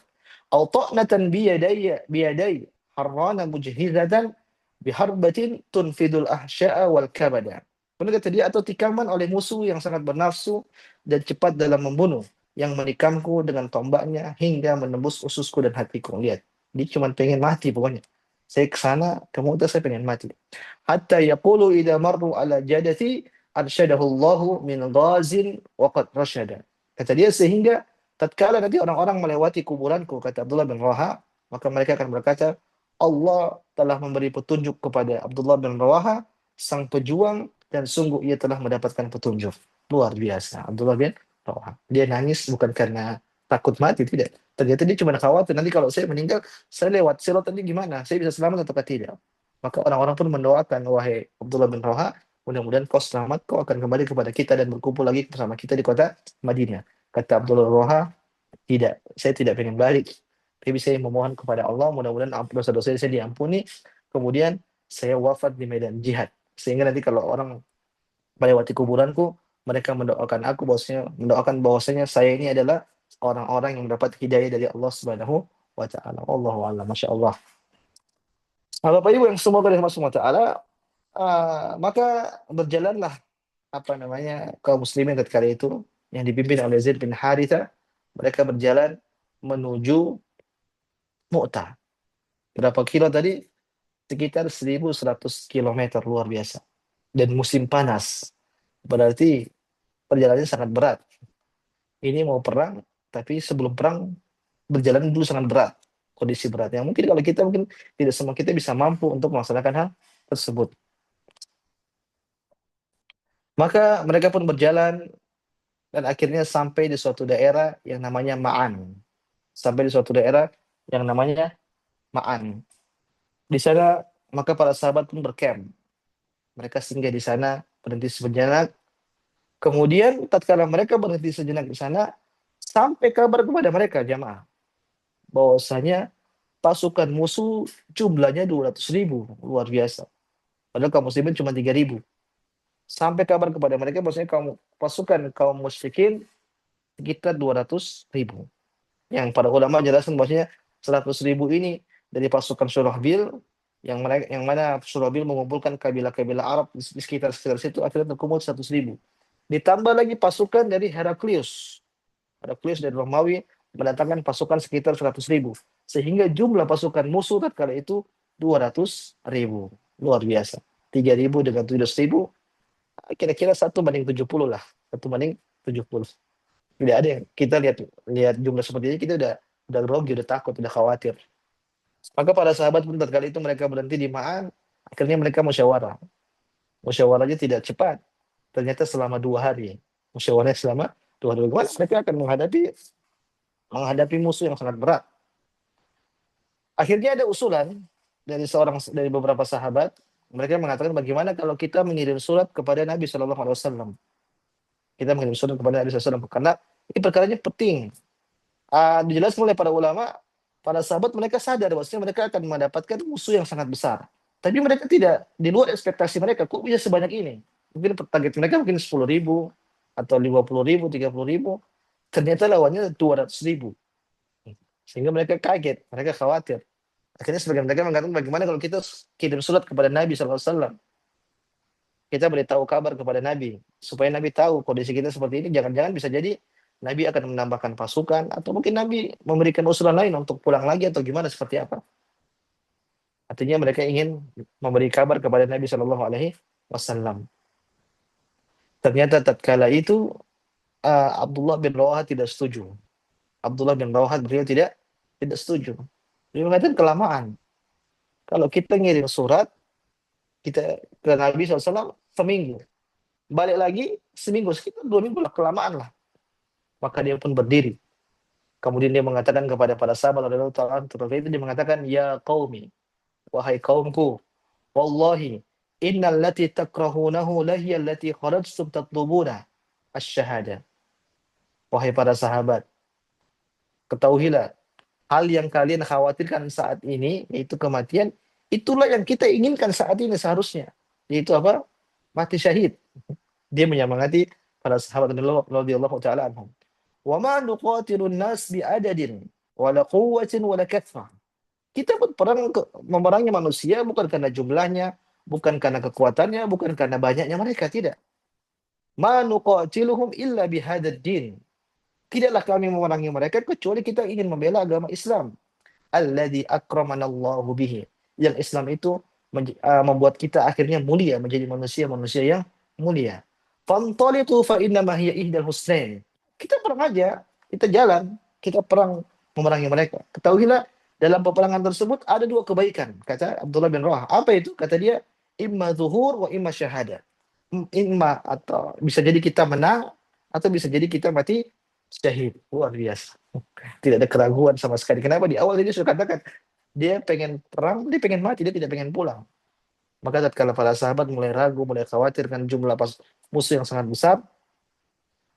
[SPEAKER 2] Au ta'natan biyadai harrana mujhizatan biharbatin tunfidul ahsya'a wal kabada. Kemudian kata dia, atau tikaman oleh musuh yang sangat bernafsu dan cepat dalam membunuh, yang menikamku dengan tombaknya hingga menembus ususku dan hatiku. Lihat, dia cuma pengen mati pokoknya. Saya ke sana, kemudian saya pengen mati. Hatta yaqulu idza marru ala jadati arsyadahu Allahu min ghazin wa qad rasyada. Kata dia, sehingga tatkala nanti orang-orang melewati kuburanku, kata Abdullah bin Rawaha, maka mereka akan berkata, Allah telah memberi petunjuk kepada Abdullah bin Rawaha, sang pejuang, dan sungguh ia telah mendapatkan petunjuk. Luar biasa. Abdullah bin Rawaha. Dia nangis bukan karena takut mati, tidak. Ternyata dia cuma khawatir, nanti kalau saya meninggal, saya lewat sirat tadi gimana? Saya bisa selamat atau tidak? Maka orang-orang pun mendoakan, wahai Abdullah bin Rawaha, mudah-mudahan kau selamat, kau akan kembali kepada kita dan berkumpul lagi bersama kita di kota Madinah. Kata Abdullah bin Rawaha, tidak, saya tidak ingin balik. Tapi saya memohon kepada Allah, mudah-mudahan dosa-dosa saya diampuni. Kemudian saya wafat di medan jihad. Sehingga nanti kalau orang melewati kuburanku, mereka mendoakan bahwasanya saya ini adalah orang-orang yang mendapat hidayah dari Allah Subhanahu wa taala. Allahu a'lam. Masya Allah. Nah, Bapak Ibu yang semoga dari Allah Subhanahu wa taala, maka berjalanlah apa namanya kaum muslimin ketika itu yang dipimpin oleh Zaid bin Haritha. Mereka berjalan menuju Mu'tah. Berapa kilo tadi? Sekitar 1.100 kilometer, luar biasa. Dan musim panas. Berarti perjalanannya sangat berat. Ini mau perang, tapi sebelum perang berjalan dulu sangat berat. Kondisi berat. Yang mungkin kalau kita mungkin tidak semua kita bisa mampu untuk melaksanakan hal tersebut. Maka mereka pun berjalan dan akhirnya sampai di suatu daerah yang namanya Ma'an. Sampai di suatu daerah yang namanya Ma'an. Di sana maka para sahabat pun bercamp. Mereka singgah di sana, berhenti sejenak. Kemudian tatkala mereka berhenti sejenak di sana, sampai kabar kepada mereka jamaah bahwasanya pasukan musuh jumlahnya 200.000, luar biasa. Padahal kaum muslimin cuma 3.000. Sampai kabar kepada mereka bahwasanya pasukan kaum musyrikin sekitar 200.000. Yang para ulama jelaskan bahwasanya 100.000 ini dari pasukan Surahbil, yang mana Surahbil mengumpulkan kabilah-kabilah Arab di sekitar situ, akhirnya terkumpul 100.000. Ditambah lagi pasukan dari Heraklius. Heraklius dari Romawi mendatangkan pasukan sekitar 100.000. Sehingga jumlah pasukan musuh tatkala itu 200.000. Luar biasa. 3.000 dengan 7.000, kira-kira 1:70 lah. 1:70. Tidak ada yang kita lihat jumlah seperti ini, kita udah grogi, udah takut, udah khawatir. Maka para sahabat pun tatkala itu mereka berhenti di Ma'an, akhirnya mereka musyawarah. Musyawarahnya tidak cepat. Ternyata selama 2 hari. Musyawarahnya selama 2 hari. Mereka akan menghadapi musuh yang sangat berat. Akhirnya ada usulan dari beberapa sahabat. Mereka mengatakan, bagaimana kalau kita mengirim surat kepada Nabi Shallallahu Alaihi Wasallam? Kita mengirim surat kepada Nabi SAW karena ini perkaranya penting. Dijelaskan oleh para ulama, para sahabat mereka sadar bahwasanya mereka akan mendapatkan musuh yang sangat besar. Tapi mereka tidak, di luar ekspektasi mereka, kok bisa sebanyak ini? Mungkin target mereka mungkin 10.000 atau 50.000, 30.000. Ternyata lawannya 200.000. Sehingga mereka kaget, mereka khawatir. Akhirnya sebagian mereka mengatakan, bagaimana kalau kita kirim surat kepada Nabi SAW? Kita beritahu kabar kepada Nabi supaya Nabi tahu kondisi kita seperti ini. Jangan-jangan bisa jadi Nabi akan menambahkan pasukan atau mungkin Nabi memberikan usulan lain untuk pulang lagi atau gimana seperti apa. Artinya mereka ingin memberi kabar kepada Nabi Shallallahu Alaihi Wasallam. Ternyata tatkala itu Abdullah bin Rawaha tidak setuju. Abdullah bin Rawaha beliau tidak setuju. Beliau mengatakan kelamaan. Kalau kita ngirim surat kita ke Nabi SAW seminggu, balik lagi seminggu, sekitar 2 minggu lah, kelamaan lah. Maka dia pun berdiri. Kemudian dia mengatakan kepada para sahabat radhiyallahu ta'ala itu, dia mengatakan, ya qaumi, wahai kaumku, wallahi innal lati takrahunahu lahiya allati kharajtum tatlubuna asy-syahadah. Wahai para sahabat, ketahuilah hal yang kalian khawatirkan saat ini yaitu kematian, itulah yang kita inginkan saat ini seharusnya, yaitu apa? Mati syahid. Dia menyemangati para sahabat radhiyallahu taala anhum. Wa ma nuqatilun nas bi adadin wala quwwatin wala kathra. Kita berperang memerangi manusia bukan karena jumlahnya, bukan karena kekuatannya, bukan karena banyaknya mereka, tidak. Ma nuqatiluhum illa bihadzal din. Tidaklah kami memerangi mereka kecuali kita ingin membela agama Islam. Alladzi akramanallahu bihi. Yang Islam itu membuat kita akhirnya mulia, menjadi manusia-manusia yang mulia. Fantaliqu fa inna ma hiya ihdal husnain. Kita perang aja, kita jalan, kita perang memerangi mereka. Ketahuilah dalam peperangan tersebut ada 2 kebaikan, kata Abdullah bin Rawah. Apa itu? Kata dia, imma zuhur wa imma syahadah. Imma atau bisa jadi kita menang atau bisa jadi kita mati syahid. Luar biasa. Tidak ada keraguan sama sekali. Kenapa di awal dia sudah katakan dia pengen perang, dia pengen mati, dia tidak pengen pulang. Maka tatkala para sahabat mulai ragu, mulai khawatir dengan jumlah musuh yang sangat besar,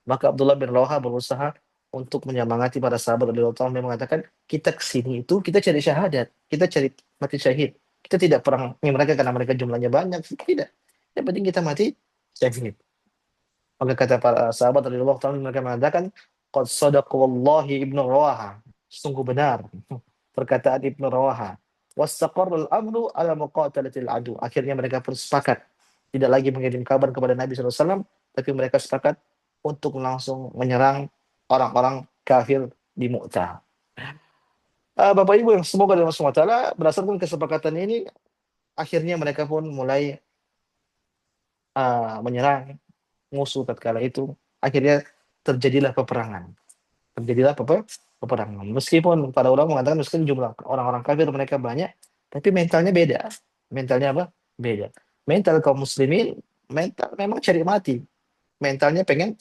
[SPEAKER 2] maka Abdullah bin Rawaha berusaha untuk menyemangati para sahabat radhiyallahu anhum. Dia mengatakan, kita kesini itu kita cari syahadat, kita cari mati syahid. Kita tidak perang mereka karena mereka jumlahnya banyak, tidak. Yang penting kita mati syahid. Maka kata para sahabat radhiyallahu anhum, mereka mengatakan, qad sadaqa wallahi Ibnu Rawaha. Sungguh benar perkataan Ibnu Rawaha. Wastaqarra al-amru ala muqatalatil adu. Akhirnya mereka pun sepakat tidak lagi mengirim kabar kepada Nabi SAW, tapi mereka sepakat untuk langsung menyerang orang-orang kafir di Mu'tah. Bapak Ibu yang semoga dalam SWT, berdasarkan kesepakatan ini, akhirnya mereka pun mulai menyerang musuh tatkala itu. Akhirnya terjadilah peperangan. Meskipun para ulama mengatakan meskipun jumlah orang-orang kafir mereka banyak, tapi mentalnya beda. Mentalnya apa? Beda. Mental kaum muslimin, mental memang cari mati. Mentalnya pengen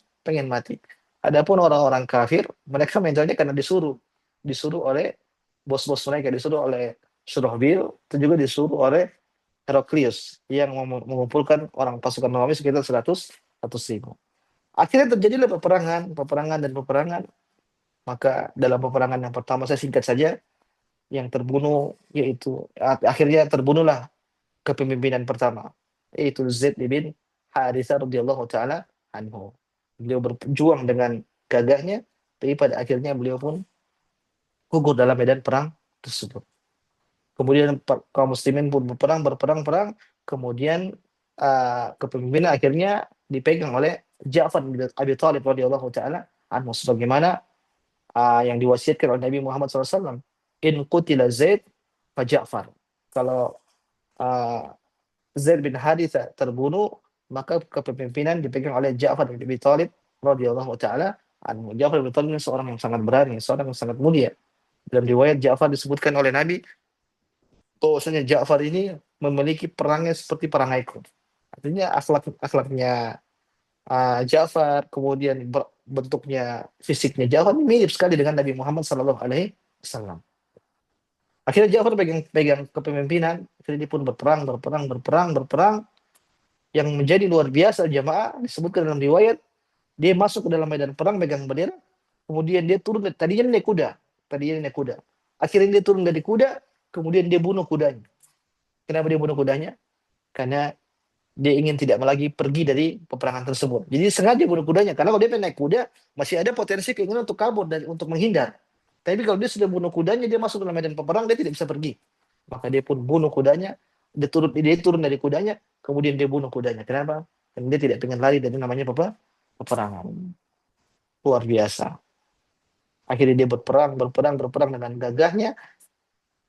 [SPEAKER 2] mati. Adapun orang-orang kafir, mereka mentalnya karena disuruh oleh bos-bos mereka, disuruh oleh Surahbil, itu juga disuruh oleh Heraklius yang mengumpulkan orang pasukan Romawi sekitar 100.000. Akhirnya terjadilah peperangan. Maka dalam peperangan yang pertama, saya singkat saja, yang terbunuh yaitu akhirnya terbunuhlah kepemimpinan pertama, yaitu Zaid bin Harithah radhiyallahu taala anhu. Beliau berjuang dengan gagahnya, tapi pada akhirnya beliau pun gugur dalam medan perang tersebut. Kemudian kaum muslimin pun berperang, kemudian kepemimpinan akhirnya dipegang oleh Ja'far bin Abi Thalib radhiyallahu taala anhu, sebagaimana yang diwasiatkan oleh Nabi Muhammad SAW. In qutila Zaid fa Ja'far. Kalau Zaid bin Harithah terbunuh, maka kepemimpinan dipegang oleh Ja'far bin Abi Thalib radhiyallahu taala anhu. Ja'far bin Abi Thalib seorang yang sangat berani, seorang yang sangat mulia. Dalam riwayat Ja'far disebutkan oleh Nabi bahwasanya Ja'far ini memiliki perangnya seperti perangaiku. Artinya akhlaknya Ja'far, kemudian bentuknya, fisiknya Ja'far mirip sekali dengan Nabi Muhammad SAW. Akhirnya Ja'far pegang kepemimpinan, akhirnya dia pun berperang. Yang menjadi luar biasa jamaah, disebutkan dalam riwayat, dia masuk ke dalam medan perang, pegang bendera, kemudian dia turun, tadinya naik kuda. Akhirnya dia turun dari kuda, kemudian dia bunuh kudanya. Kenapa dia bunuh kudanya? Karena dia ingin tidak lagi pergi dari peperangan tersebut. Jadi sengaja bunuh kudanya. Karena kalau dia naik kuda, masih ada potensi keinginan untuk kabur dan untuk menghindar. Tapi kalau dia sudah bunuh kudanya, dia masuk dalam medan peperang, dia tidak bisa pergi. Maka dia pun bunuh kudanya, dia turun dari kudanya, kemudian dia bunuh kudanya. Kenapa? Dan dia tidak pengen lari dari namanya peperangan. Luar biasa. Akhirnya dia berperang dengan gagahnya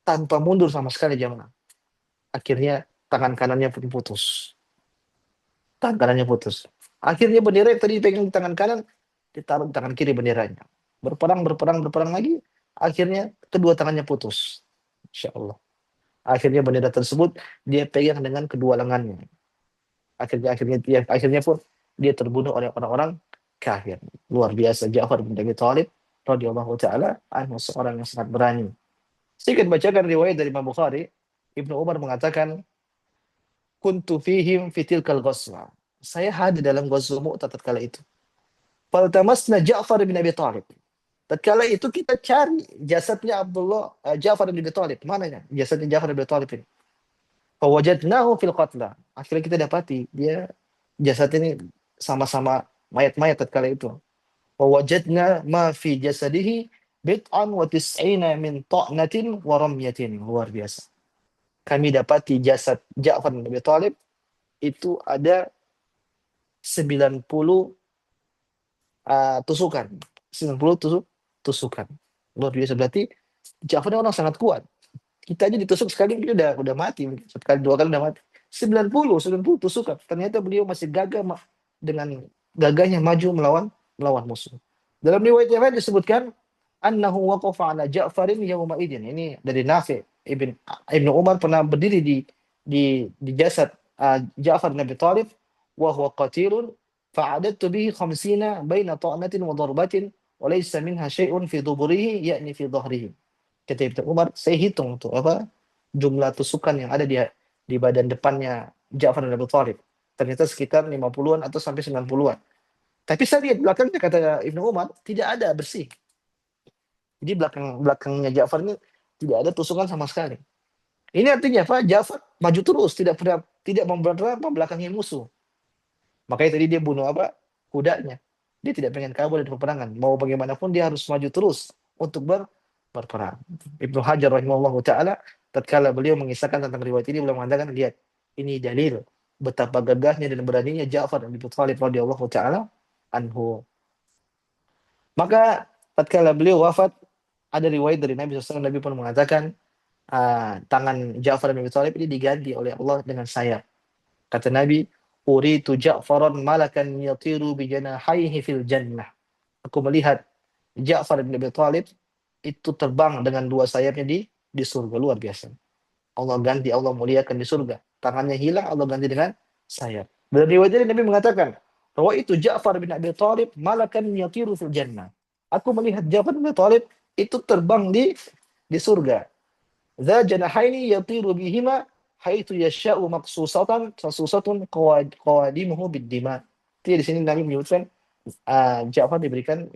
[SPEAKER 2] tanpa mundur sama sekali jamaah. Akhirnya tangan kanannya pun putus. Tangan kanannya putus. Akhirnya bendera yang tadi dipegang di tangan kanan ditaruh di tangan kiri benderanya. Berperang lagi. Akhirnya kedua tangannya putus. Insya Allah. Akhirnya bendera tersebut dia pegang dengan kedua lengannya. Akhirnya pun dia terbunuh oleh orang-orang kafir. Luar biasa Ja'far bin Abi Thalib radhiyallahu taala anhu, seorang yang sangat berani. Sedikit bacakan riwayat dari Imam Bukhari, Ibnu Umar mengatakan, kuntu fihim fitil kal ghazwa. Saya hadir dalam ghazwa Mu'tah tatkala itu. Faltamasna Ja'far bin Abi Thalib. Tatkala itu kita cari jasadnya Ja'far bin Abi Thalib. Mananya jasadnya Ja'far bin Abi Thalib ini? Fawajadnahu fil qatla. Akhirnya kita dapati dia jasad ini sama-sama mayat-mayat tatkala itu. Fawajadna ma fi jasadihi bid'an wa tis'ina min ta'natin wa ramyatin. Luar biasa. Kami dapati jasad Ja'far bin Abi Thalib itu ada 90 tusukan. 90 tusukan. Luar biasa, berarti Ja'far ini orang sangat kuat. Kita aja ditusuk sekali dia udah mati, sekali dua kali udah mati. 90 tusukan. Ternyata beliau masih gagah dengan gagahnya maju melawan musuh. Dalam riwayat yang lain disebutkan annahu waqafa ala Ja'farin yauma idin. Ini dari Nafi Ibnu Umar pernah berdiri di jasad Ja'far bin Abi Thalib wa huwa qatilun fa'adattu bihi 50 baina ta'natin wa darbatin wa laysa minha syai'un fi duburihi yakni fi dhahrihi. Kata Ibnu Umar, saya hitung tuh jumlah tusukan yang ada di badan depannya Ja'far bin Abi Thalib. Ternyata sekitar 50-an atau sampai 90-an. Tapi saya lihat belakangnya, kata Ibnu Umar, tidak ada bersih. Jadi belakangnya Ja'far ini tidak ada tusukan sama sekali. Ini artinya apa? Ja'far maju terus, tidak membelakangi musuh. Makanya tadi dia bunuh kudanya. Dia tidak pengen kabur dari peperangan. Mau bagaimanapun dia harus maju terus untuk berperang. Ibnu Hajar rahimahullah taala tatkala beliau mengisahkan tentang riwayat ini, beliau mengatakan, lihat, ini dalil betapa gagahnya dan beraninya Ja'far bin Abi Thalib radhiyallahu taala anhu. Maka tatkala beliau wafat, ada riwayat dari Nabi SAW, Nabi pun mengatakan tangan Ja'far bin Abi Thalib ini diganti oleh Allah dengan sayap. Kata Nabi, uritu Ja'faran malakan yatiru bi janahaihi fil jannah. Aku melihat Ja'far bin Abi Thalib itu terbang dengan dua sayapnya di surga. Luar biasa. Allah muliakan di surga. Tangannya hilang, Allah ganti dengan sayap. Dalam riwayat ini Nabi mengatakan, bahwa itu Ja'far bin Abi Thalib malakan yatiru fil jannah. Aku melihat Ja'far bin Abi Thalib itu terbang di surga. Dza janahaini yatiru bihima haitsu yasha'u maqsusatun qawadimuhu bid-dima. Di sini Nabi menyebutkan Ja'far diberikan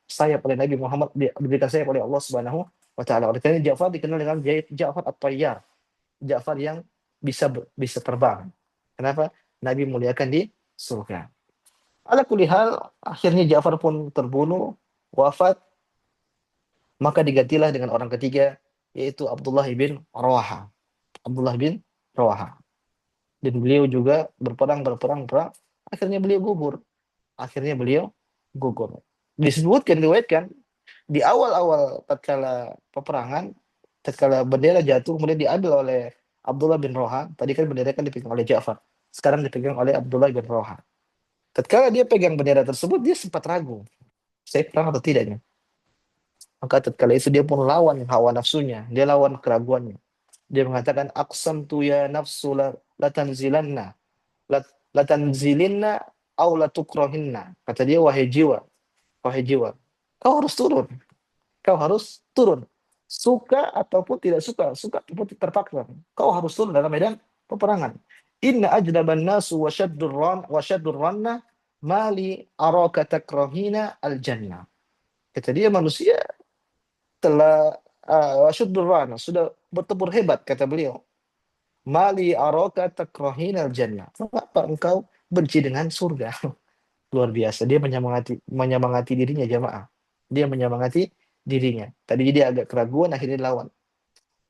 [SPEAKER 2] sayap oleh Nabi Muhammad, diberikan sayap oleh Allah Subhanahu wa taala. Oleh karena Ja'far dikenal dengan Ja'far at-Tayyar. Ja'far yang bisa terbang. Kenapa? Nabi muliakan di surga. Ala kulli hal, akhirnya Ja'far pun terbunuh, wafat. Maka digantilah dengan orang ketiga, yaitu Abdullah bin Rawaha. Abdullah bin Rawaha. Dan beliau juga berperang. Akhirnya beliau gugur. Disebutkan, diriwayatkan, di awal-awal tatkala peperangan, tatkala bendera jatuh, kemudian diambil oleh Abdullah bin Rawaha. Tadi kan bendera kan dipegang oleh Ja'far. Sekarang dipegang oleh Abdullah bin Rawaha. Tatkala dia pegang bendera tersebut, dia sempat ragu. Saya perang atau tidaknya? Maka tatkala itu dia pun lawan hawa nafsunya. Dia lawan keraguannya. Dia mengatakan, aqsamtu ya nafsu latanzilanna. Latanzilinna aw latukrahinna. Kata dia, wahai jiwa, kau harus turun. Suka ataupun tidak suka ataupun terpaksa. Kau harus turun dalam medan peperangan. Inna ajdaban nasu wa syaddur ranna mali araka takrahina al-jannah. Kata dia, manusia telah syaddur ranna, sudah bertempur hebat, kata beliau. Mali araka takrahina al-jannah. Mengapa engkau benci dengan surga? Luar biasa. Dia menyemangati dirinya, jamaah. Dia menyemangati dirinya. Tadi dia agak keraguan, akhirnya lawan.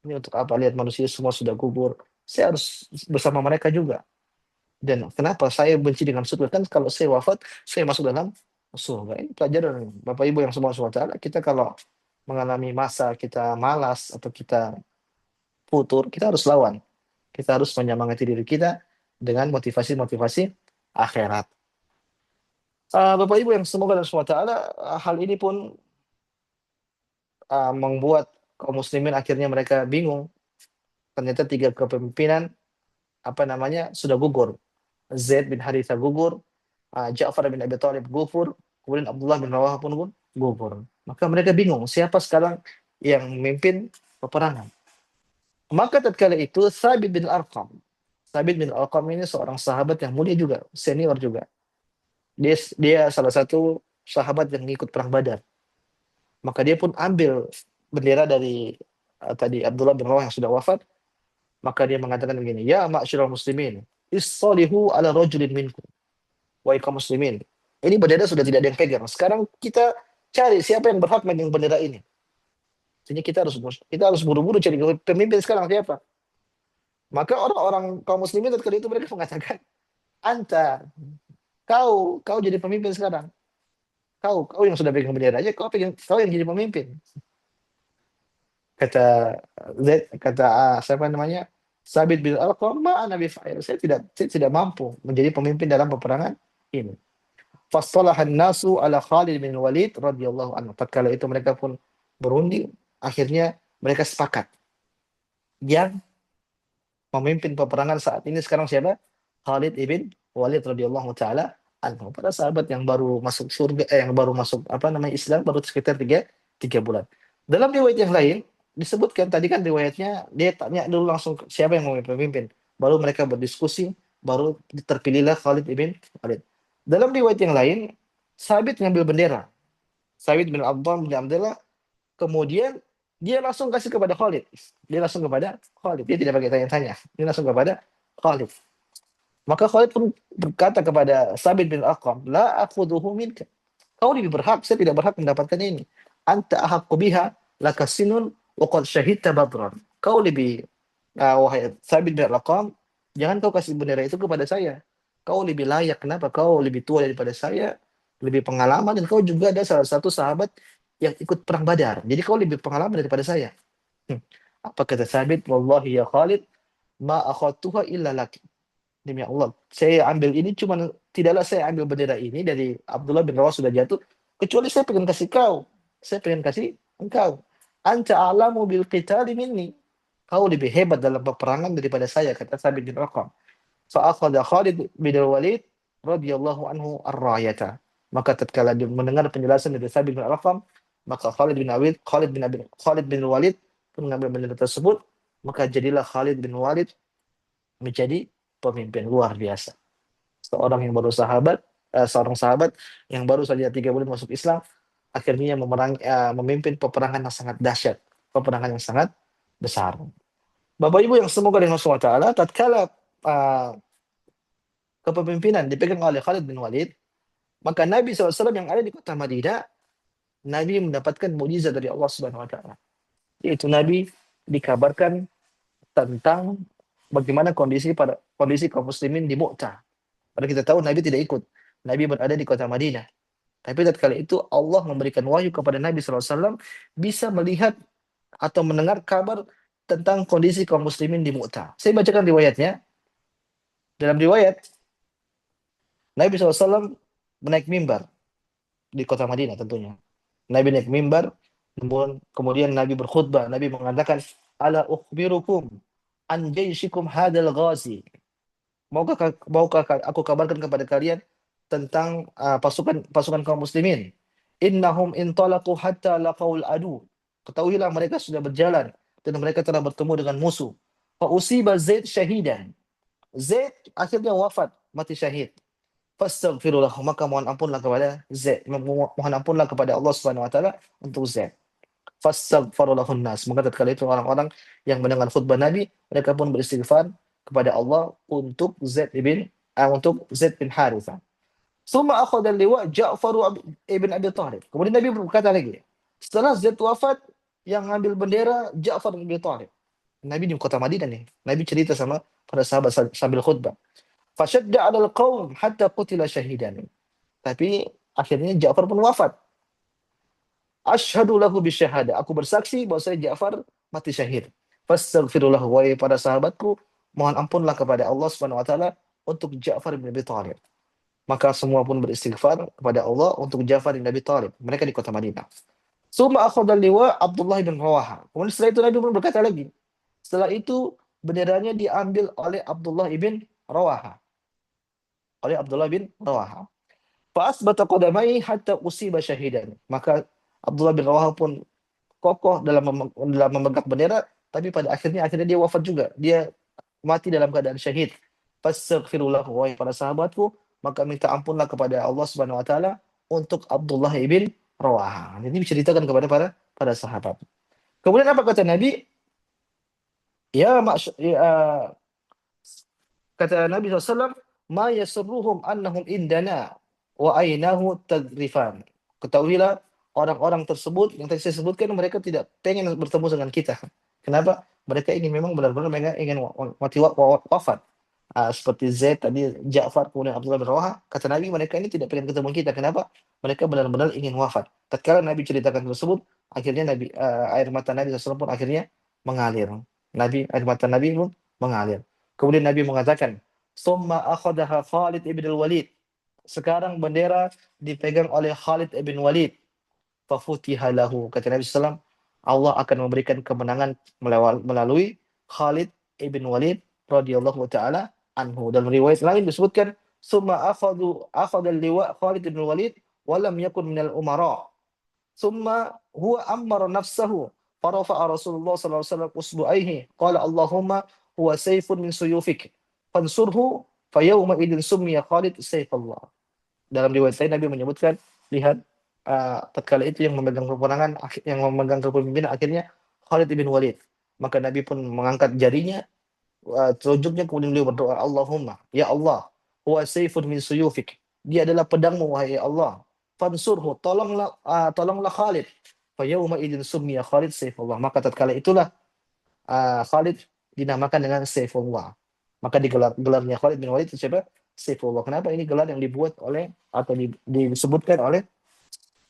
[SPEAKER 2] Ini untuk apa? Lihat manusia semua sudah gugur. Saya harus bersama mereka juga. Dan kenapa saya benci dengan surga? Kan kalau saya wafat, saya masuk dalam surga. Ini pelajaran Bapak Ibu yang semua SWT. Kita kalau mengalami masa kita malas atau kita futur, kita harus lawan. Kita harus menyemangati diri kita dengan motivasi-motivasi akhirat. Bapak Ibu yang semoga dan SWT, hal ini pun membuat kaum muslimin akhirnya mereka bingung. Ternyata tiga kepemimpinan sudah gugur. Zaid bin Haritha gugur, Ja'far bin Abi Thalib gugur, kemudian Abdullah bin Rawah pun gugur. Maka mereka bingung siapa sekarang yang memimpin peperangan. Maka tatkala itu Thabit bin Arqam. Thabit bin Arqam ini seorang sahabat yang mulia juga, senior juga. Dia salah satu sahabat yang ikut perang Badar. Maka dia pun ambil bendera dari tadi Abdullah bin Rawah yang sudah wafat. Maka dia mengatakan begini, ya ma'syiral muslimin, issalihu ala rajulin minkum. Wahai kaum muslimin, ini bendera sudah tidak ada yang pegang. Sekarang kita cari siapa yang berhak memegang bendera ini. Jadi kita harus buru-buru cari pemimpin sekarang siapa. Maka orang-orang kaum muslimin ketika itu mereka mengatakan, anta, kau jadi pemimpin sekarang. Kau yang sudah pegang bendera aja, kau yang jadi pemimpin. Kata siapa namanya? Sabit bin Arqam, Nabi Fa'il. Saya tidak mampu menjadi pemimpin dalam peperangan ini. Fasalahan nasu ala Khalid bin Walid radhiyallahu anhu. Tatkala itu mereka pun berunding, akhirnya mereka sepakat. Yang memimpin peperangan saat ini sekarang siapa? Khalid ibn Walid radhiyallahu taala anhu. Para sahabat yang baru masuk surga, yang baru masuk Islam baru sekitar 3 bulan. Dalam riwayat yang lain disebutkan tadi kan riwayatnya dia tanya dulu langsung siapa yang mau memimpin. Baru mereka berdiskusi, baru terpilihlah Khalid ibn Walid. Dalam riwayat yang lain, Sabit ngambil bendera. Sabit bin Abdullah, kemudian dia langsung kasih kepada Khalid. Dia langsung kepada Khalid. Dia tidak pakai tanya-tanya. Dia langsung kepada Khalid. Maka Khalid pun berkata kepada Sabit bin Arqam, la akhudhuhu minka. Kau lebih berhak, saya tidak berhak mendapatkan ini. Anta ahaqqu biha laka sinun wa qad syahidta badran. Kau lebih wahai Sabit bin Arqam, jangan kau kasih bendera itu kepada saya. Kau lebih layak, kenapa? Kau lebih tua daripada saya, lebih pengalaman, dan kau juga ada salah satu sahabat yang ikut perang Badar. Jadi kau lebih pengalaman daripada saya. Apa kata Sabit? Wallahi ya Khalid, ma akhadtuha illa laki. Demi Allah, saya ambil ini tidaklah saya ambil bendera ini dari Abdullah bin Rawah sudah jatuh, kecuali saya pengen kasih kau. Saya pengen kasih engkau. Anta a'lamu bil qitali minni. Kau lebih hebat dalam peperangan daripada saya, kata Sabit bin Arqam. Fa'akhadha Khalid bin Walid radhiyallahu anhu ar-rayata. Maka tatkala dia mendengar penjelasan dari Sabit bin Arqam, maka Khalid bin Walid pun mengambil bendera tersebut, maka jadilah Khalid bin Walid menjadi pemimpin luar biasa. Seorang sahabat yang baru saja 3 bulan masuk Islam, akhirnya memimpin peperangan yang sangat dahsyat, peperangan yang sangat besar. Bapak Ibu yang semoga dengan Allah SWT, tatkala kepemimpinan dipegang oleh Khalid bin Walid, maka Nabi SAW yang ada di kota Madinah, Nabi mendapatkan mukjizat dari Allah Subhanahu Wa Taala. Yaitu Nabi dikabarkan tentang bagaimana kondisi kaum muslimin di Mu'tah. Padahal kita tahu Nabi tidak ikut. Nabi berada di kota Madinah. Tapi tatkala itu Allah memberikan wahyu kepada Nabi SAW bisa melihat atau mendengar kabar tentang kondisi kaum muslimin di Mu'tah. Saya bacakan riwayatnya. Dalam riwayat, Nabi SAW menaik mimbar di kota Madinah tentunya. Nabi naik mimbar, kemudian Nabi berkhutbah. Nabi mengatakan, ala ukhbirukum an jayshikum hadal ghazi. Maukah aku kabarkan kepada kalian tentang pasukan kaum muslimin. Innahum intalaqu hatta laqaul adu. Ketahuilah mereka sudah berjalan dan mereka telah bertemu dengan musuh. Fa usiba Zaid syahidan. Zaid akhirnya wafat, mati syahid. Fastaghfirullah, maka mohon ampunlah kepada Zaid. Mohon ampunlah kepada Allah Subhanahu wa taala untuk Zaid. Fastaghfarulahun nas. Maka tatkala itu orang-orang yang mendengar khutbah Nabi, mereka pun beristighfar kepada Allah untuk Zaid bin Harithah. Suma akhadha liwa Ja'far ibn Abi Thalib. Kemudian Nabi berkata lagi, setelah Zaid wafat, yang ngambil bendera Ja'far bin Abi Thalib. Nabi di kota Madinah nih. Nabi cerita sama para sahabat sambil khutbah. Fashadda 'alal qaum hatta qutila syahidan. Tapi akhirnya Ja'far pun wafat. Asyhadu lahu bisyahada. Aku bersaksi bahwa saya Ja'far mati syahid. Fastaghfirullah, wahai para sahabatku, mohon ampunlah kepada Allah Subhanahu wa taala untuk Ja'far bin Abi Thalib. Maka semua pun beristighfar kepada Allah untuk Ja'far bin Abi Thalib. Mereka di kota Madinah. Suma akhadha liwa Abdullah bin Rawaha. Kemudian setelah itu Nabi pun berkata lagi. Setelah itu benderanya diambil oleh Abdullah bin Rawaha. Oleh Abdullah bin Rawaha. Fa'asbata qadamai hatta usiba syahidan. Maka Abdullah bin Rawaha pun kokoh dalam memegang bendera, tapi pada akhirnya dia wafat juga. Dia mati dalam keadaan syahid. Fastaghfirullah, wahai para sahabatku, maka minta ampunlah kepada Allah Subhanahu wa taala untuk Abdullah bin Rawaha. Ini diceritakan kepada para sahabat. Kemudian apa kata Nabi? Ya, kata Nabi SAW, ma yasurruhum annahum indana wa ainahu tadrifan. Ketahuilah orang-orang tersebut yang tadi saya sebutkan, mereka tidak pengen bertemu dengan kita. Kenapa? Mereka ingin memang benar-benar mereka ingin mati wafat. Seperti Zaid tadi, Ja'far, kemudian Abdullah bin Rawaha, kata Nabi mereka ini tidak pengen ketemu kita. Kenapa? Mereka benar-benar ingin wafat. Tatkala Nabi ceritakan tersebut, akhirnya air mata Nabi SAW pun akhirnya mengalir. Air mata Nabi pun mengalir. Kemudian Nabi mengatakan, "Summa akhadaha Khalid ibn al-Walid." Sekarang bendera dipegang oleh Khalid ibn Walid. Fafutiha lahu. Kata Nabi SAW, Allah akan memberikan kemenangan melalui Khalid ibn Walid radhiyallahu taala anhu. Dalam riwayat lain disebutkan, "Summa akhadha al-liwa Khalid ibn Walid wa lam yakun minal umara. Summa huwa ammara nafsahu. Farafa'a Rasulullah sallallahu alaihi wasallam usbu'aihi. Qala Allahumma huwa sayfun min suyufik. Fansurhu fayawma idin summiya Khalid sayfallah." Dalam riwayat lain Nabi menyebutkan, lihat tatkala itu yang memegang peperangan, yang memegang kepemimpinan akhirnya Khalid bin Walid. Maka Nabi pun mengangkat jarinya, telunjuknya, kemudian beliau berdoa, Allahumma, ya Allah, huwa sayfun min suyufik. Dia adalah pedangmu, wahai Allah. Fansurhu, tolonglah Khalid. Fayawma idin summiya Khalid sayfullah. Maka tatkala itulah Khalid dinamakan dengan Saifullah. Maka gelarnya Khalid bin Walid itu siapa? Saifullah. Kenapa? Ini gelar yang dibuat oleh atau disebutkan oleh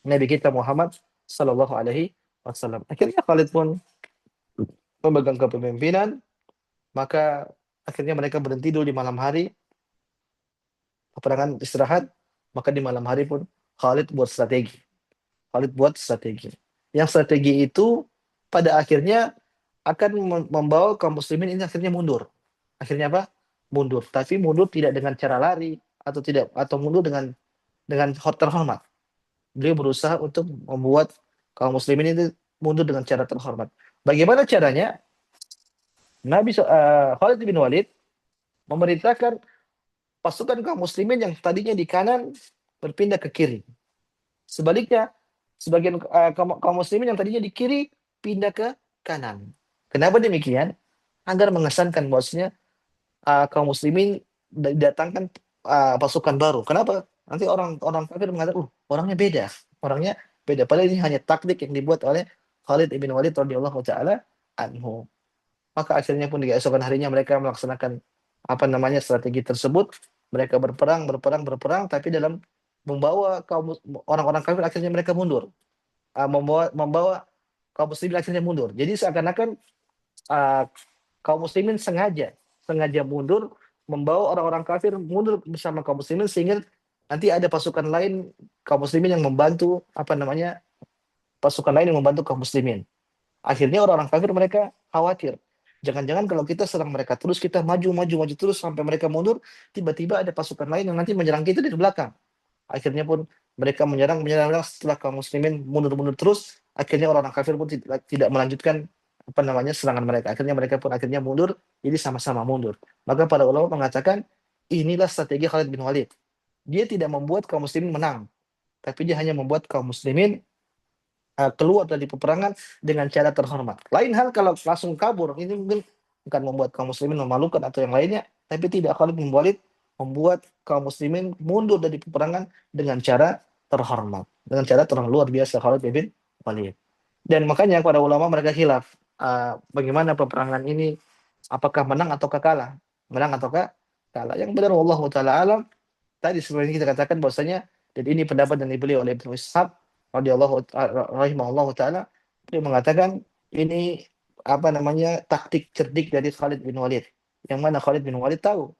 [SPEAKER 2] Nabi kita Muhammad sallallahu alaihi wasallam. Akhirnya Khalid pun memegang kepemimpinan, maka akhirnya mereka berhenti dulu di malam hari, peperangan istirahat, maka di malam hari pun Khalid buat strategi. Yang strategi itu pada akhirnya akan membawa kaum muslimin ini akhirnya mundur. Akhirnya apa? Mundur. Tapi mundur tidak dengan cara lari atau mundur dengan terhormat. Beliau berusaha untuk membuat kaum muslimin itu mundur dengan cara terhormat. Bagaimana caranya? Khalid bin Walid memerintahkan pasukan kaum muslimin yang tadinya di kanan berpindah ke kiri. Sebaliknya, sebagian kaum muslimin yang tadinya di kiri pindah ke kanan. Kenapa demikian? Agar mengesankan bahwasanya kaum muslimin didatangkan pasukan baru. Kenapa? Nanti orang kafir mengatakan, orangnya beda. Padahal ini hanya taktik yang dibuat oleh Khalid ibn Walid radhiyallahu taala anhu. Maka akhirnya pun di keesokan harinya mereka melaksanakan strategi tersebut. Mereka berperang, tapi dalam membawa orang-orang kafir akhirnya mereka mundur. Membawa kaum muslimin akhirnya mundur. Jadi seakan-akan kaum muslimin sengaja mundur, membawa orang-orang kafir mundur bersama kaum muslimin, sehingga nanti ada pasukan lain kaum muslimin yang membantu pasukan lain yang membantu kaum muslimin. Akhirnya orang-orang kafir mereka khawatir. Jangan-jangan kalau kita serang mereka terus, kita maju terus sampai mereka mundur, tiba-tiba ada pasukan lain yang nanti menyerang kita dari belakang. Akhirnya pun mereka menyerang setelah kaum muslimin mundur terus, akhirnya orang-orang kafir pun tidak melanjutkan serangan mereka. Akhirnya mereka pun mundur, jadi sama-sama mundur. Maka para ulama mengatakan inilah strategi Khalid bin Walid. Dia tidak membuat kaum muslimin menang, tapi dia hanya membuat kaum muslimin keluar dari peperangan dengan cara terhormat. Lain hal kalau langsung kabur, ini mungkin akan membuat kaum muslimin memalukan atau yang lainnya, tapi tidak. Khalid bin Walid membuat kaum muslimin mundur dari peperangan dengan cara terhormat, dengan cara luar biasa Khalid bin Walid. Dan makanya para ulama mereka khilaf bagaimana peperangan ini, apakah menang ataukah kalah. kalah. Yang benar wallahu taala alam. Tadi sebenarnya kita katakan bahwasanya, dan ini pendapat yang dibeli oleh Ibnu Ishaq radhiyallahu rahimahullahu taala, dia mengatakan ini apa namanya taktik cerdik dari Khalid bin Walid. Yang mana Khalid bin Walid tahu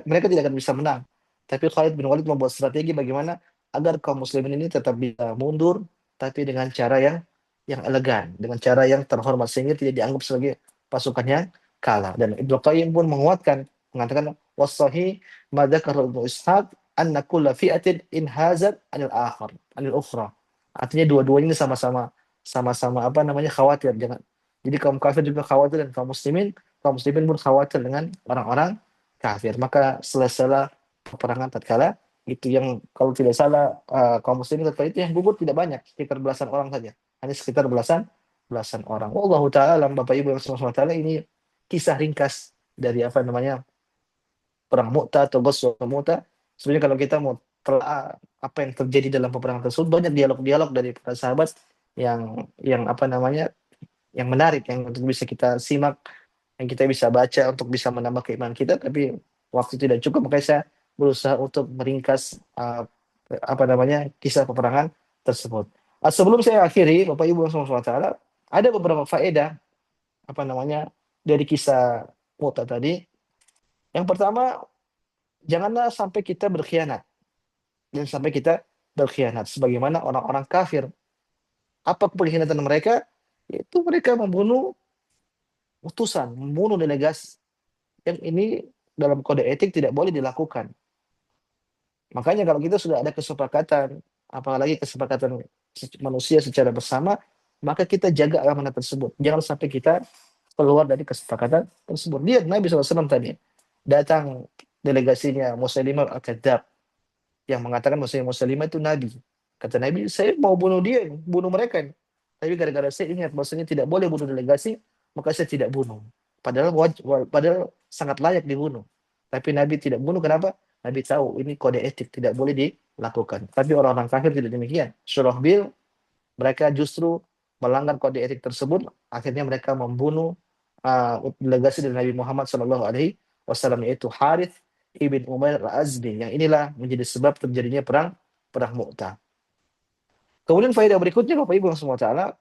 [SPEAKER 2] mereka tidak akan bisa menang. Tapi Khalid bin Walid membuat strategi bagaimana agar kaum muslimin ini tetap bisa mundur tapi dengan cara yang elegan, dengan cara yang terhormat sehingga tidak dianggap sebagai pasukan yang kalah. Dan Ibnu Qayyim pun menguatkan mengatakan wasahi mada Ibnu Ishaq anna kulla fi'atin inhazat anil ukhra. Artinya dua-duanya ini sama-sama apa namanya khawatir. Jadi kaum kafir juga khawatir dan kaum muslimin pun khawatir dengan orang-orang kafir. Maka selesailah peperangan tatkala itu, yang kalau tidak salah kaum muslimin tatkala itu yang gugur tidak banyak, sekitar belasan orang saja. Hanya sekitar belasan belasan orang. Wallahu taala, Bapak Ibu yang subhanahu ini kisah ringkas dari apa namanya perang Mu'tah atau Ghazwah Mu'tah. Sebenarnya kalau kita mau telah apa yang terjadi dalam peperangan tersebut, banyak dialog-dialog dari para sahabat yang apa namanya yang menarik, yang untuk bisa kita simak, yang kita bisa baca untuk bisa menambah keimanan kita. Tapi waktu tidak cukup, makanya saya berusaha untuk meringkas apa namanya kisah peperangan tersebut. Sebelum saya akhiri, Bapak Ibu SWT, ada beberapa faedah apa namanya dari kisah Mu'tah tadi. Yang pertama, janganlah sampai kita berkhianat. Jangan sampai kita berkhianat sebagaimana orang-orang kafir. Apa pengkhianatan mereka? Yaitu mereka membunuh utusan, membunuh delegasi. Yang ini dalam kode etik tidak boleh dilakukan. Makanya kalau kita sudah ada kesepakatan, apalagi kesepakatan manusia secara bersama, maka kita jaga amanah tersebut. Jangan sampai kita keluar dari kesepakatan tersebut. Lihat Nabi SAW tadi, datang delegasinya Musailimah Al-Kadzab, yang mengatakan Musailimah itu Nabi. Kata Nabi, saya mau bunuh dia, bunuh mereka. Tapi gara-gara saya ingat bahwasanya tidak boleh bunuh delegasi, maka saya tidak bunuh. Padahal sangat layak dibunuh. Tapi Nabi tidak bunuh, kenapa? Nabi tahu ini kode etik, tidak boleh dilakukan. Tapi orang-orang kafir tidak demikian. Surah Bil, mereka justru melanggar kode etik tersebut. Akhirnya mereka membunuh delegasi dari Nabi Muhammad SAW, yaitu Harith ibn Umair al-Azdi. Yang inilah menjadi sebab terjadinya perang Mu'tah. Kemudian faedah berikutnya, Bapak Ibu yang semua taala,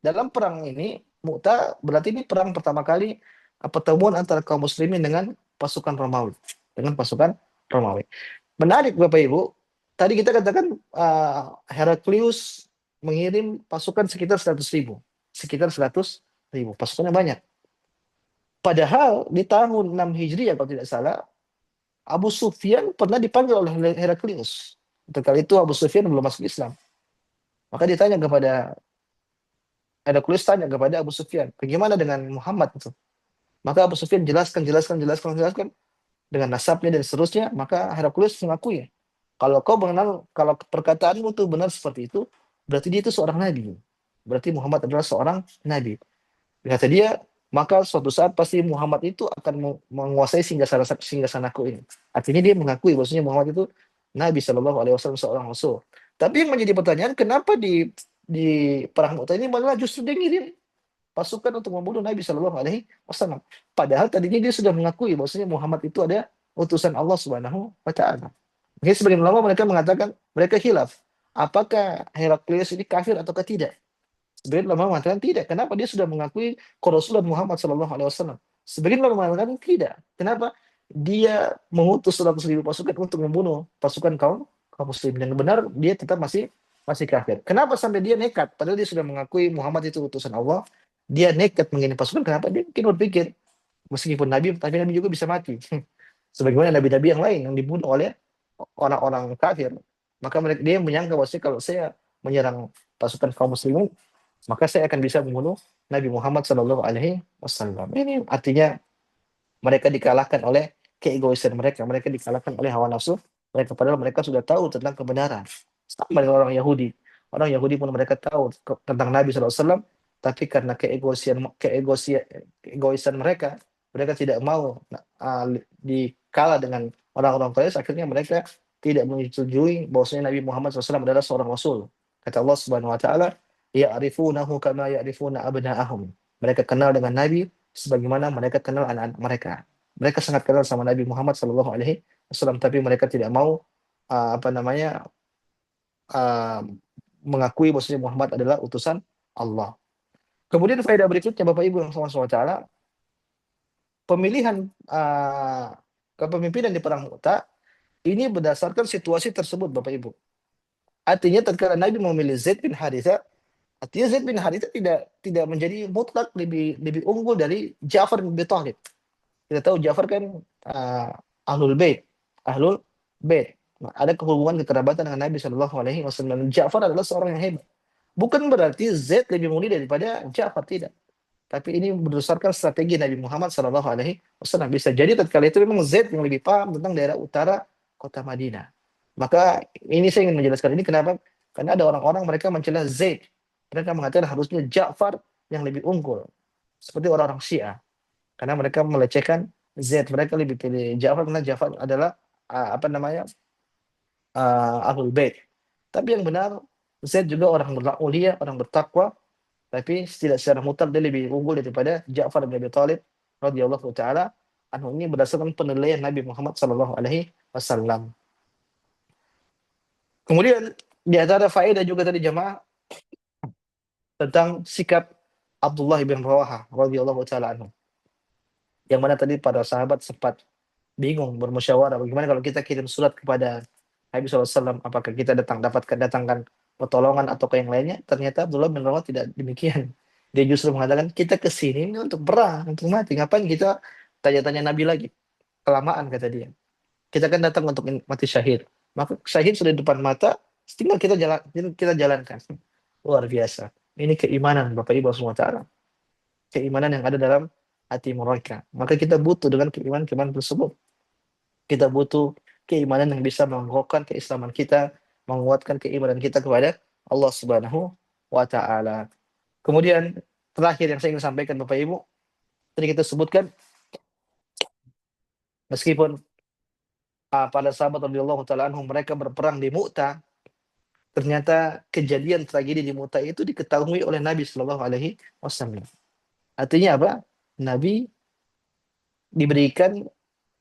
[SPEAKER 2] dalam perang ini Mu'tah berarti ini perang pertama kali pertemuan antara kaum muslimin dengan pasukan Romawi, Menarik Bapak Ibu, tadi kita katakan Heraklius mengirim pasukan sekitar 100.000, pasukannya banyak. Padahal di tahun 6 Hijriah kalau tidak salah, Abu Sufyan pernah dipanggil oleh Heraklius. Ketika itu Abu Sufyan belum masuk Islam. Maka Heraklius tanya kepada Abu Sufyan, bagaimana dengan Muhammad itu? Maka Abu Sufyan jelaskan dengan nasabnya dan seterusnya. Maka Heraklius mengakui, kalau perkataanmu itu benar seperti itu, berarti dia itu seorang nabi. Berarti Muhammad adalah seorang nabi. Kata dia, maka suatu saat pasti Muhammad itu akan menguasai singgasanaku ini. Artinya dia mengakui bahwasanya Muhammad itu Nabi Shallallahu Alaihi Wasallam, seorang rasul. Tapi yang menjadi pertanyaan, kenapa di perang Mu'tah ini malah justru dia ngirim pasukan untuk membunuh Nabi Shallallahu Alaihi Wasallam? Padahal tadinya dia sudah mengakui bahwasanya Muhammad itu ada utusan Allah Subhanahu Wa Taala. Mungkin sebagian ulama mereka mengatakan, mereka khilaf, apakah Heraklius ini kafir ataukah tidak? Sebagian ulama mengatakan tidak. Kenapa? Dia sudah mengakui Rasulullah Muhammad SAW. Sebagian ulama mengatakan tidak. Kenapa? Dia mengutus 100.000 pasukan untuk membunuh pasukan kaum muslim. Yang benar dia tetap masih kafir. Kenapa sampai dia nekat? Padahal dia sudah mengakui Muhammad itu utusan Allah. Dia nekat mengirim pasukan. Kenapa? Dia mungkin berpikir, meskipun Nabi, tapi Nabi juga bisa mati. Sebagaimana Nabi-Nabi yang lain yang dibunuh oleh orang-orang kafir. Maka dia menyangka bahwasanya kalau saya menyerang pasukan kaum muslimin, maka saya akan bisa membunuh Nabi Muhammad SAW. Ini artinya mereka dikalahkan oleh keegoisan mereka dikalahkan oleh hawa nafsu mereka, padahal mereka sudah tahu tentang kebenaran. Sama dengan orang Yahudi pun mereka tahu tentang Nabi SAW, tapi karena keegoisan mereka tidak mau dikalah dengan orang-orang Quraisy. Akhirnya mereka tidak menyetujui bahwasanya Nabi Muhammad SAW adalah seorang Rasul. Kata Allah Subhanahu Wa Taala, ya'rifunahu kama ya'rifuna abna'ahum. Mereka kenal dengan Nabi sebagaimana mereka kenal anak-anak mereka. Mereka sangat kenal sama Nabi Muhammad SAW, tapi mereka tidak mau apa namanya uh, mengakui bahwasanya Muhammad adalah utusan Allah. Kemudian faedah berikutnya Bapak Ibu yang SAW, pemilihan kepemimpinan di perang Mu'tah ini berdasarkan situasi tersebut Bapak Ibu. Artinya tatkala Nabi memilih Zaid bin Haritha, artinya Zaid bin Haritha tidak menjadi mutlak lebih lebih unggul dari Ja'far bin Abi Thalib. Kita tahu Ja'far kan uh, ahlul bait, ahlul bait. Nah, ada hubungan kekerabatan dengan Nabi Shallallahu Alaihi Wasallam. Ja'far adalah seorang yang hebat. Bukan berarti Zaid lebih mulia daripada Ja'far, tidak. Tapi ini berdasarkan strategi Nabi Muhammad Shallallahu Alaihi Wasallam. Bisa jadi tatkala itu memang Zaid yang lebih paham tentang daerah utara kota Madinah. Maka ini saya ingin menjelaskan ini kenapa? Karena ada orang-orang mereka mencela Zaid. Mereka mengatakan harusnya Ja'far yang lebih unggul. Seperti orang-orang Syiah. Karena mereka melecehkan Zaid. Mereka lebih pilih Ja'far karena Ja'far adalah apa namanya Ahlul Bait. Tapi yang benar Zaid juga orang mulia, orang bertakwa, tapi tidak secara mutlak dia lebih unggul daripada Ja'far bin Abi Thalib radhiyallahu taala anhu. Ini berdasarkan penilaian Nabi Muhammad sallallahu alaihi wasallam. Kemudian di antara faedah juga tadi jemaah tentang sikap Abdullah bin Rawaha radhiyallahu taala anhu. Yang mana tadi para sahabat sempat bingung bermusyawarah bagaimana kalau kita kirim surat kepada Nabi SAW, apakah kita datangkan pertolongan atau ke yang lainnya. Ternyata Abdullah bin Rawah tidak demikian. Dia justru mengatakan kita kesini ini untuk perang, untuk mati. Ngapain kita tanya-tanya Nabi lagi? Kelamaan kata dia. Kita kan datang untuk mati syahid. Maka syahid sudah di depan mata, tinggal kita jalankan. Luar biasa. Ini keimanan Bapak Ibu semua taala. Keimanan yang ada dalam hati mereka. Maka kita butuh dengan keimanan tersebut. Kita butuh keimanan yang bisa mengokohkan keislaman kita, menguatkan keimanan kita kepada Allah Subhanahu wa taala. Kemudian terakhir yang saya ingin sampaikan Bapak Ibu, tadi kita sebutkan meskipun para sahabat radhiyallahu taala anhum mereka berperang di Mu'tah, ternyata kejadian tragedi di Mu'tah itu diketahui oleh Nabi Shallallahu alaihi wasallam. Artinya apa? Nabi diberikan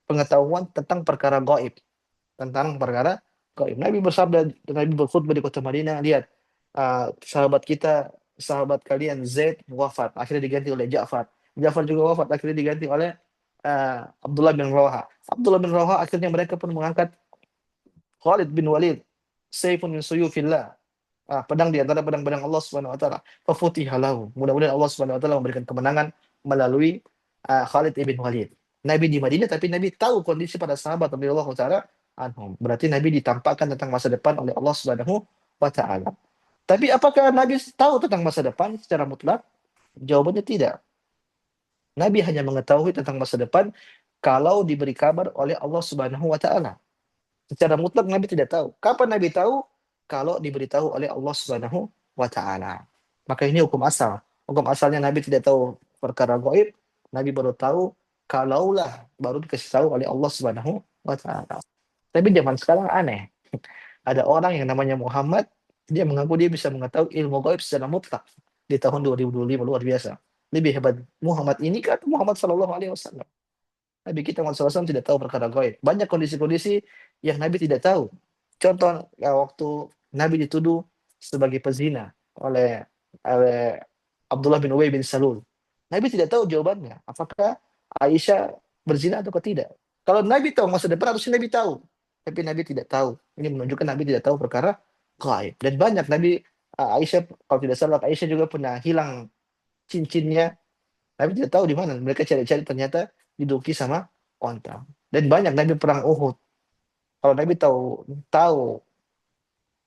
[SPEAKER 2] pengetahuan tentang perkara gaib, tentang perkara gaib. Nabi bersabda, Nabi berkhutbah di kota Madinah, lihat sahabat kita, sahabat kalian Zaid wafat, akhirnya diganti oleh Ja'far. Ja'far juga wafat, akhirnya diganti oleh Abdullah bin Rawaha. Abdullah bin Rawaha akhirnya mereka pun mengangkat Khalid bin Walid, Saifun min suyufillah, pedang di antara pedang-pedang Allah Subhanahu wa taala. Fafutiha lahu. Mudah-mudahan Allah Subhanahu wa taala memberikan kemenangan melalui Khalid ibn Walid. Nabi di Madinah tapi Nabi tahu kondisi para sahabat radhiyallahu taala anhum. Berarti Nabi ditampakkan tentang masa depan oleh Allah Subhanahu wa taala. Tapi apakah Nabi tahu tentang masa depan secara mutlak? Jawabannya tidak. Nabi hanya mengetahui tentang masa depan kalau diberi kabar oleh Allah Subhanahu wa taala. Secara mutlak Nabi tidak tahu. Kapan Nabi tahu? Kalau diberitahu oleh Allah Subhanahu wa taala. Maka ini hukum asal. Hukum asalnya Nabi tidak tahu perkara gaib, Nabi baru tahu kalaulah baru dikasih tahu oleh Allah Subhanahu wa taala. Tapi zaman sekarang aneh. Ada orang yang namanya Muhammad, dia mengaku dia bisa mengetahui ilmu gaib secara mutlak di tahun 2025, luar biasa. Lebih hebat Muhammad ini kan Muhammad sallallahu alaihi wasallam. Nabi kita Muhammad SAW tidak tahu perkara gaib. Banyak kondisi-kondisi yang Nabi tidak tahu. Contoh waktu Nabi dituduh sebagai pezina oleh Abdullah bin Ubay bin Salul. Nabi tidak tahu jawabannya. Apakah Aisyah berzina atau tidak? Kalau Nabi tahu masa depan harusnya Nabi tahu. Tapi Nabi tidak tahu. Ini menunjukkan Nabi tidak tahu perkara gaib. Dan banyak Nabi Aisyah, kalau tidak salah Aisyah juga pernah hilang cincinnya. Nabi tidak tahu di mana. Mereka cari-cari ternyata diduki sama onta. Dan banyak Nabi perang Uhud. Kalau Nabi tahu tahu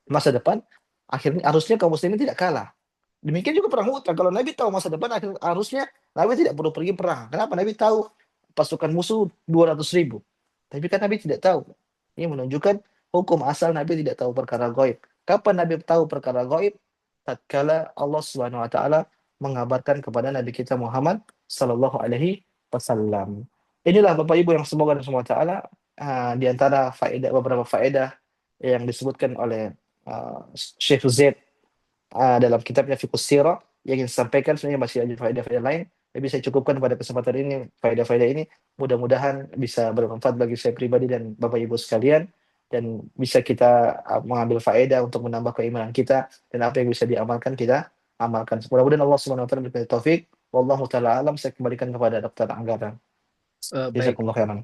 [SPEAKER 2] masa depan, akhirnya harusnya kaum muslimin tidak kalah. Demikian juga perang Uhud. Kalau Nabi tahu masa depan, harusnya Nabi tidak perlu pergi perang. Kenapa? Nabi tahu pasukan musuh 200.000. Tapi kan Nabi tidak tahu. Ini menunjukkan hukum asal Nabi tidak tahu perkara gaib. Kapan Nabi tahu perkara gaib? Tatkala Allah Subhanahu wa taala mengabarkan kepada Nabi kita Muhammad sallallahu alaihi wasallam. Inilah Bapak Ibu yang semoga dan semua taala di antara beberapa faedah yang disebutkan oleh Syekh Zaid dalam kitabnya Fiqhus Sirah yang ingin disampaikan. Sebenarnya masih ada faedah-faedah lain, Bisa cukupkan pada kesempatan ini, faedah-faedah ini mudah-mudahan bisa bermanfaat bagi saya pribadi dan Bapak Ibu sekalian, dan bisa kita mengambil faedah untuk menambah keimanan kita, dan apa yang bisa diamalkan kita amalkan. Mudah-mudahan Allah Subhanahu wa taala memberikan taufik. Wallahu taala alam. Saya kembalikan kepada Dr. Anggara.
[SPEAKER 1] Baik,
[SPEAKER 2] Jazakumullah khairan.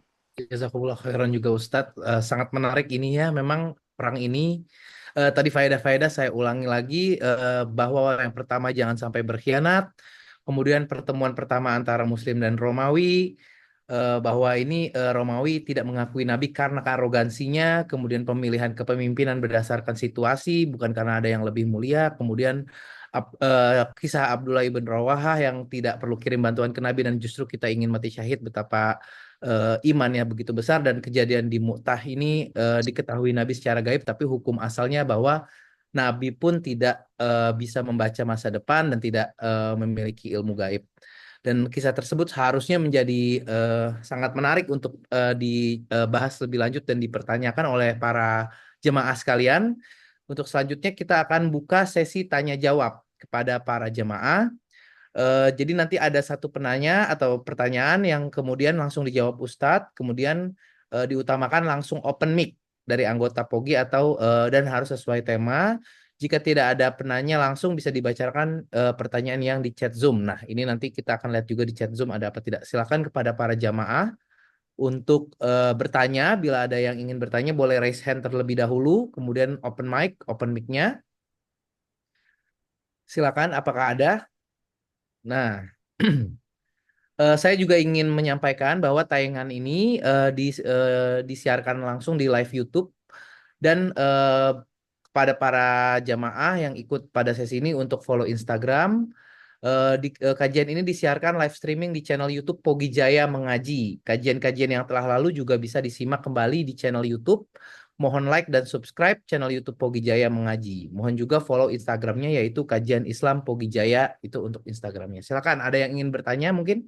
[SPEAKER 1] jazakumullah khairan juga Ustadz. Sangat menarik ini ya. Memang perang ini tadi faedah-faedah saya ulangi lagi bahwa yang pertama jangan sampai berkhianat. Kemudian pertemuan pertama antara Muslim dan Romawi bahwa ini Romawi tidak mengakui Nabi karena kearogansinya. Kemudian pemilihan kepemimpinan berdasarkan situasi bukan karena ada yang lebih mulia. Kemudian kisah Abdullah ibn Rawahah yang tidak perlu kirim bantuan ke Nabi dan justru kita ingin mati syahid, betapa imannya begitu besar. Dan kejadian di Mu'tah ini diketahui Nabi secara gaib tapi hukum asalnya bahwa Nabi pun tidak bisa membaca masa depan dan tidak memiliki ilmu gaib. Dan kisah tersebut seharusnya menjadi sangat menarik untuk dibahas lebih lanjut dan dipertanyakan oleh para jemaah sekalian. Untuk selanjutnya kita akan buka sesi tanya jawab kepada para jemaah. Jadi nanti ada satu penanya atau pertanyaan yang kemudian langsung dijawab Ustadz, kemudian diutamakan langsung open mic dari anggota POGI atau dan harus sesuai tema. Jika tidak ada penanya langsung bisa dibacakan pertanyaan yang di chat Zoom. Nah, ini nanti kita akan lihat juga di chat Zoom ada apa tidak. Silakan kepada para jamaah untuk bertanya. Bila ada yang ingin bertanya boleh raise hand terlebih dahulu, kemudian open mic-nya. Silakan, apakah ada? Nah, saya juga ingin menyampaikan bahwa tayangan ini disiarkan langsung di live YouTube dan kepada para jamaah yang ikut pada sesi ini untuk follow Instagram. Kajian ini disiarkan live streaming di channel YouTube Pogi Jaya Mengaji. Kajian-kajian yang telah lalu juga bisa disimak kembali di channel YouTube. Mohon like dan subscribe channel YouTube Pogi Jaya Mengaji. Mohon juga follow Instagramnya yaitu Kajian Islam Pogi Jaya, itu untuk Instagramnya. Silakan, ada yang ingin bertanya mungkin?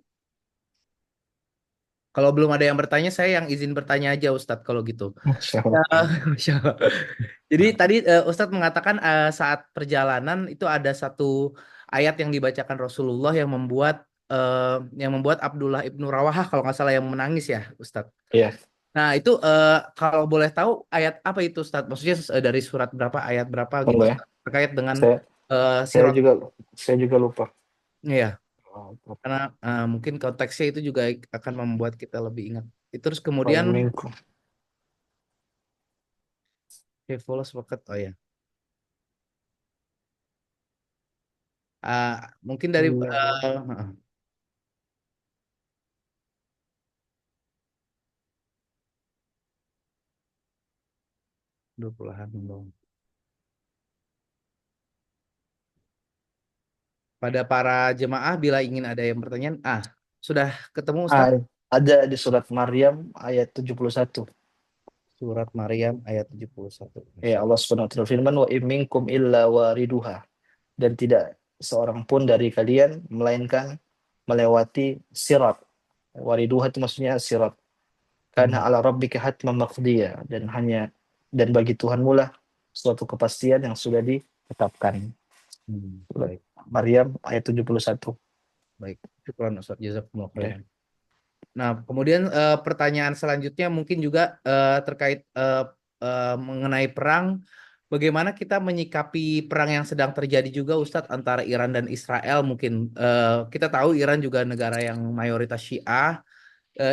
[SPEAKER 1] Kalau belum ada yang bertanya, saya yang izin bertanya aja Ustadz kalau gitu.
[SPEAKER 2] Masya
[SPEAKER 1] Ya,
[SPEAKER 2] Allah.
[SPEAKER 1] Masya Allah. Jadi tadi Ustadz mengatakan saat perjalanan itu ada satu ayat yang dibacakan Rasulullah yang membuat Abdullah ibnu Rawahah kalau nggak salah yang menangis ya Ustadz.
[SPEAKER 2] Iya,
[SPEAKER 1] Nah itu kalau boleh tahu ayat apa itu Ustadz? Maksudnya dari surat berapa, ayat berapa gitu
[SPEAKER 2] tunggu ya.
[SPEAKER 1] Ustadz? Terkait dengan
[SPEAKER 2] Saya saya
[SPEAKER 1] sirat.
[SPEAKER 2] juga saya juga lupa.
[SPEAKER 1] Ya, karena mungkin konteksnya itu juga akan membuat kita lebih ingat. Terus kemudian
[SPEAKER 2] Minggu.
[SPEAKER 1] follow sepakat. Oh ya. Ah, mungkin dari
[SPEAKER 2] Iya.
[SPEAKER 1] 20-an dong. Pada para jemaah bila ingin ada yang bertanya, sudah ketemu Ustadz?
[SPEAKER 2] Ada di surat Maryam ayat 71.
[SPEAKER 1] Surat Maryam ayat 71.
[SPEAKER 2] Ya,
[SPEAKER 1] Masya
[SPEAKER 2] Allah Subhanahu wa taala firman, wa in minkum illa wariduha, dan tidak seorang pun dari kalian melainkan melewati sirat. Wariduha itu maksudnya sirat. Karena
[SPEAKER 1] Allah.
[SPEAKER 2] ala rabbika hatman maqdiya, dan bagi Tuhanmu lah suatu kepastian yang sudah ditetapkan. Surat
[SPEAKER 1] Baik,
[SPEAKER 2] Maryam ayat 71.
[SPEAKER 1] baik. Syukran Ustaz, jazakumullah
[SPEAKER 2] Ya.
[SPEAKER 1] khairan. Nah, kemudian pertanyaan selanjutnya mungkin juga terkait mengenai perang. Bagaimana kita menyikapi perang yang sedang terjadi juga Ustadz antara Iran dan Israel? Mungkin kita tahu Iran juga negara yang mayoritas Syiah,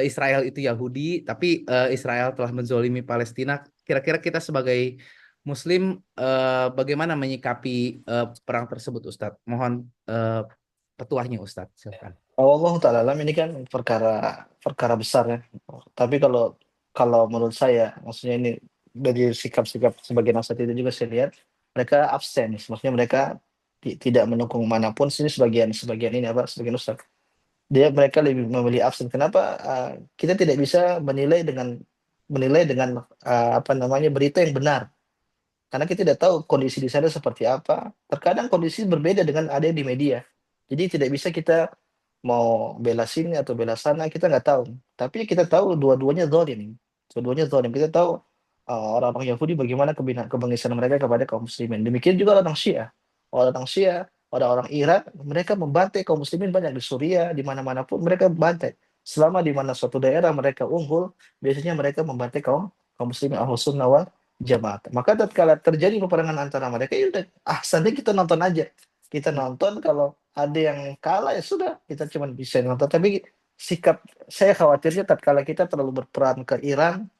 [SPEAKER 1] Israel itu Yahudi, tapi Israel telah menzolimi Palestina. Kira-kira kita sebagai Muslim bagaimana menyikapi perang tersebut, Ustadz? Mohon petuahnya, Ustadz. Silakan.
[SPEAKER 2] Allah Ta'ala alam, ini kan perkara perkara besar ya. Tapi kalau kalau menurut saya, maksudnya ini dari sikap-sikap sebagian masyarakat itu juga saya lihat mereka absen, maksudnya mereka tidak mendukung manapun. Sini sebagian sebagian ini apa sebagian ustaz, mereka lebih memilih absen. Kenapa? Kita tidak bisa menilai dengan apa namanya berita yang benar, karena kita tidak tahu kondisi di sana seperti apa. Terkadang kondisi berbeda dengan ada di media. Jadi tidak bisa kita mau bela sini atau bela sana, kita nggak tahu. Tapi kita tahu dua-duanya zalim. Dua-duanya zalim. Kita tahu orang-orang Yahudi bagaimana kebangisan mereka kepada kaum muslimin. Demikian juga orang Syiah. Orang Syiah orang-orang Iran, mereka membantai kaum muslimin banyak di Suriah, di mana-mana pun mereka bantai. Selama di mana suatu daerah mereka unggul, biasanya mereka membantai kaum kaum muslimin Ahlus Sunnah wal Jamaah. Maka tatkala terjadi peperangan antara mereka, ya udah, santai kita nonton aja. Kita nonton, kalau ada yang kalah ya sudah, kita cuma bisa nonton. Tapi sikap saya khawatirnya tatkala kita terlalu berperan ke Iran,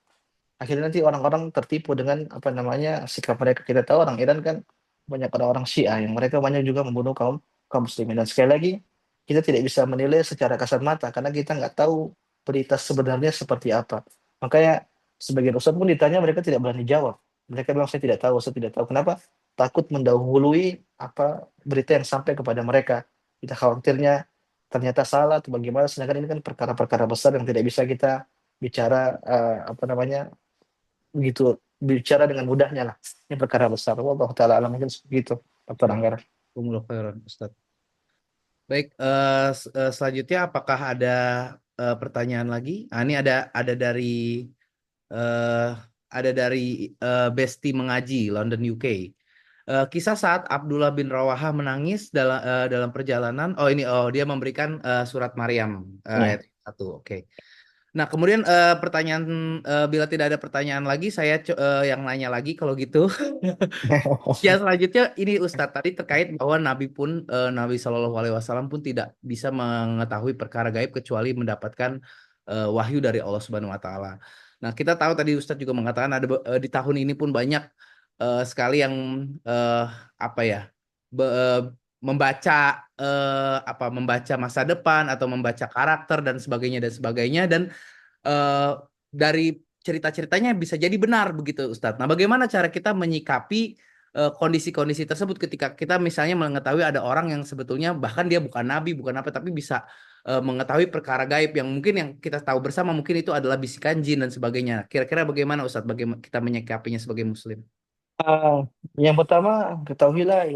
[SPEAKER 2] akhirnya nanti orang-orang tertipu dengan apa namanya sikap mereka. Kita tahu orang Iran kan banyak orang-orang Syiah yang mereka banyak juga membunuh kaum kaum muslimin. Dan sekali lagi kita tidak bisa menilai secara kasat mata karena kita nggak tahu berita sebenarnya seperti apa. Makanya sebagian ustadz pun ditanya mereka tidak berani jawab. Mereka bilang saya tidak tahu, saya tidak tahu. Kenapa? Takut mendahului apa berita yang sampai kepada mereka. Kita khawatirnya ternyata salah atau bagaimana. Sedangkan ini kan perkara-perkara besar yang tidak bisa kita bicara apa namanya begitu bicara dengan mudahnya lah. Ini perkara besar. Wallahu taala alam mungkin begitu, Dr.
[SPEAKER 1] Baik,
[SPEAKER 2] Anggara.
[SPEAKER 1] jazakumullah khairan, Ustaz. Baik, selanjutnya apakah ada pertanyaan lagi? Ini ada dari eh, Besti Mengaji, London, UK. Kisah saat Abdullah bin Rawaha menangis dalam perjalanan. Oh ini, dia memberikan surat Maryam
[SPEAKER 2] Ya.
[SPEAKER 1] ayat 1. Oke. Nah, kemudian pertanyaan, bila tidak ada pertanyaan lagi, saya yang nanya lagi kalau gitu. Ya, selanjutnya ini Ustadz tadi terkait bahwa Nabi Shallallahu Alaihi Wasallam pun tidak bisa mengetahui perkara gaib kecuali mendapatkan wahyu dari Allah Subhanahu Wa Taala. Nah, kita tahu tadi Ustadz juga mengatakan di tahun ini pun banyak sekali yang eh, apa ya be- eh, membaca membaca masa depan atau membaca karakter dan sebagainya dan eh, dari cerita-ceritanya bisa jadi benar begitu Ustadz. Nah, bagaimana cara kita menyikapi kondisi-kondisi tersebut ketika kita misalnya mengetahui ada orang yang sebetulnya bahkan dia bukan nabi, bukan apa, tapi bisa mengetahui perkara gaib yang mungkin yang kita tahu bersama mungkin itu adalah bisikan jin dan sebagainya. Kira-kira bagaimana Ustadz? Bagaimana kita menyikapinya sebagai Muslim?
[SPEAKER 2] Ah, yang pertama, ketahuilah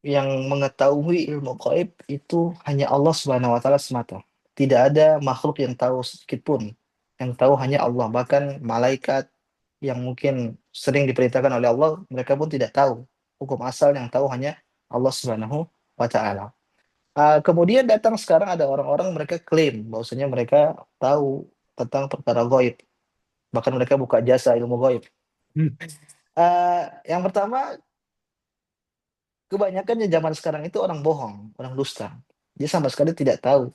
[SPEAKER 2] yang mengetahui ilmu gaib itu hanya Allah Subhanahu wa taala semata. Tidak ada makhluk yang tahu sedikit pun. Yang tahu hanya Allah. Bahkan malaikat yang mungkin sering diperintahkan oleh Allah, mereka pun tidak tahu. Hukum asal yang tahu hanya Allah Subhanahu wa taala. Kemudian datang sekarang ada orang-orang mereka klaim bahwasanya mereka tahu tentang perkara gaib. Bahkan mereka buka jasa ilmu gaib.
[SPEAKER 1] Hmm.
[SPEAKER 2] Yang pertama, kebanyakan yang zaman sekarang itu orang bohong, orang dusta. Dia sama sekali tidak tahu.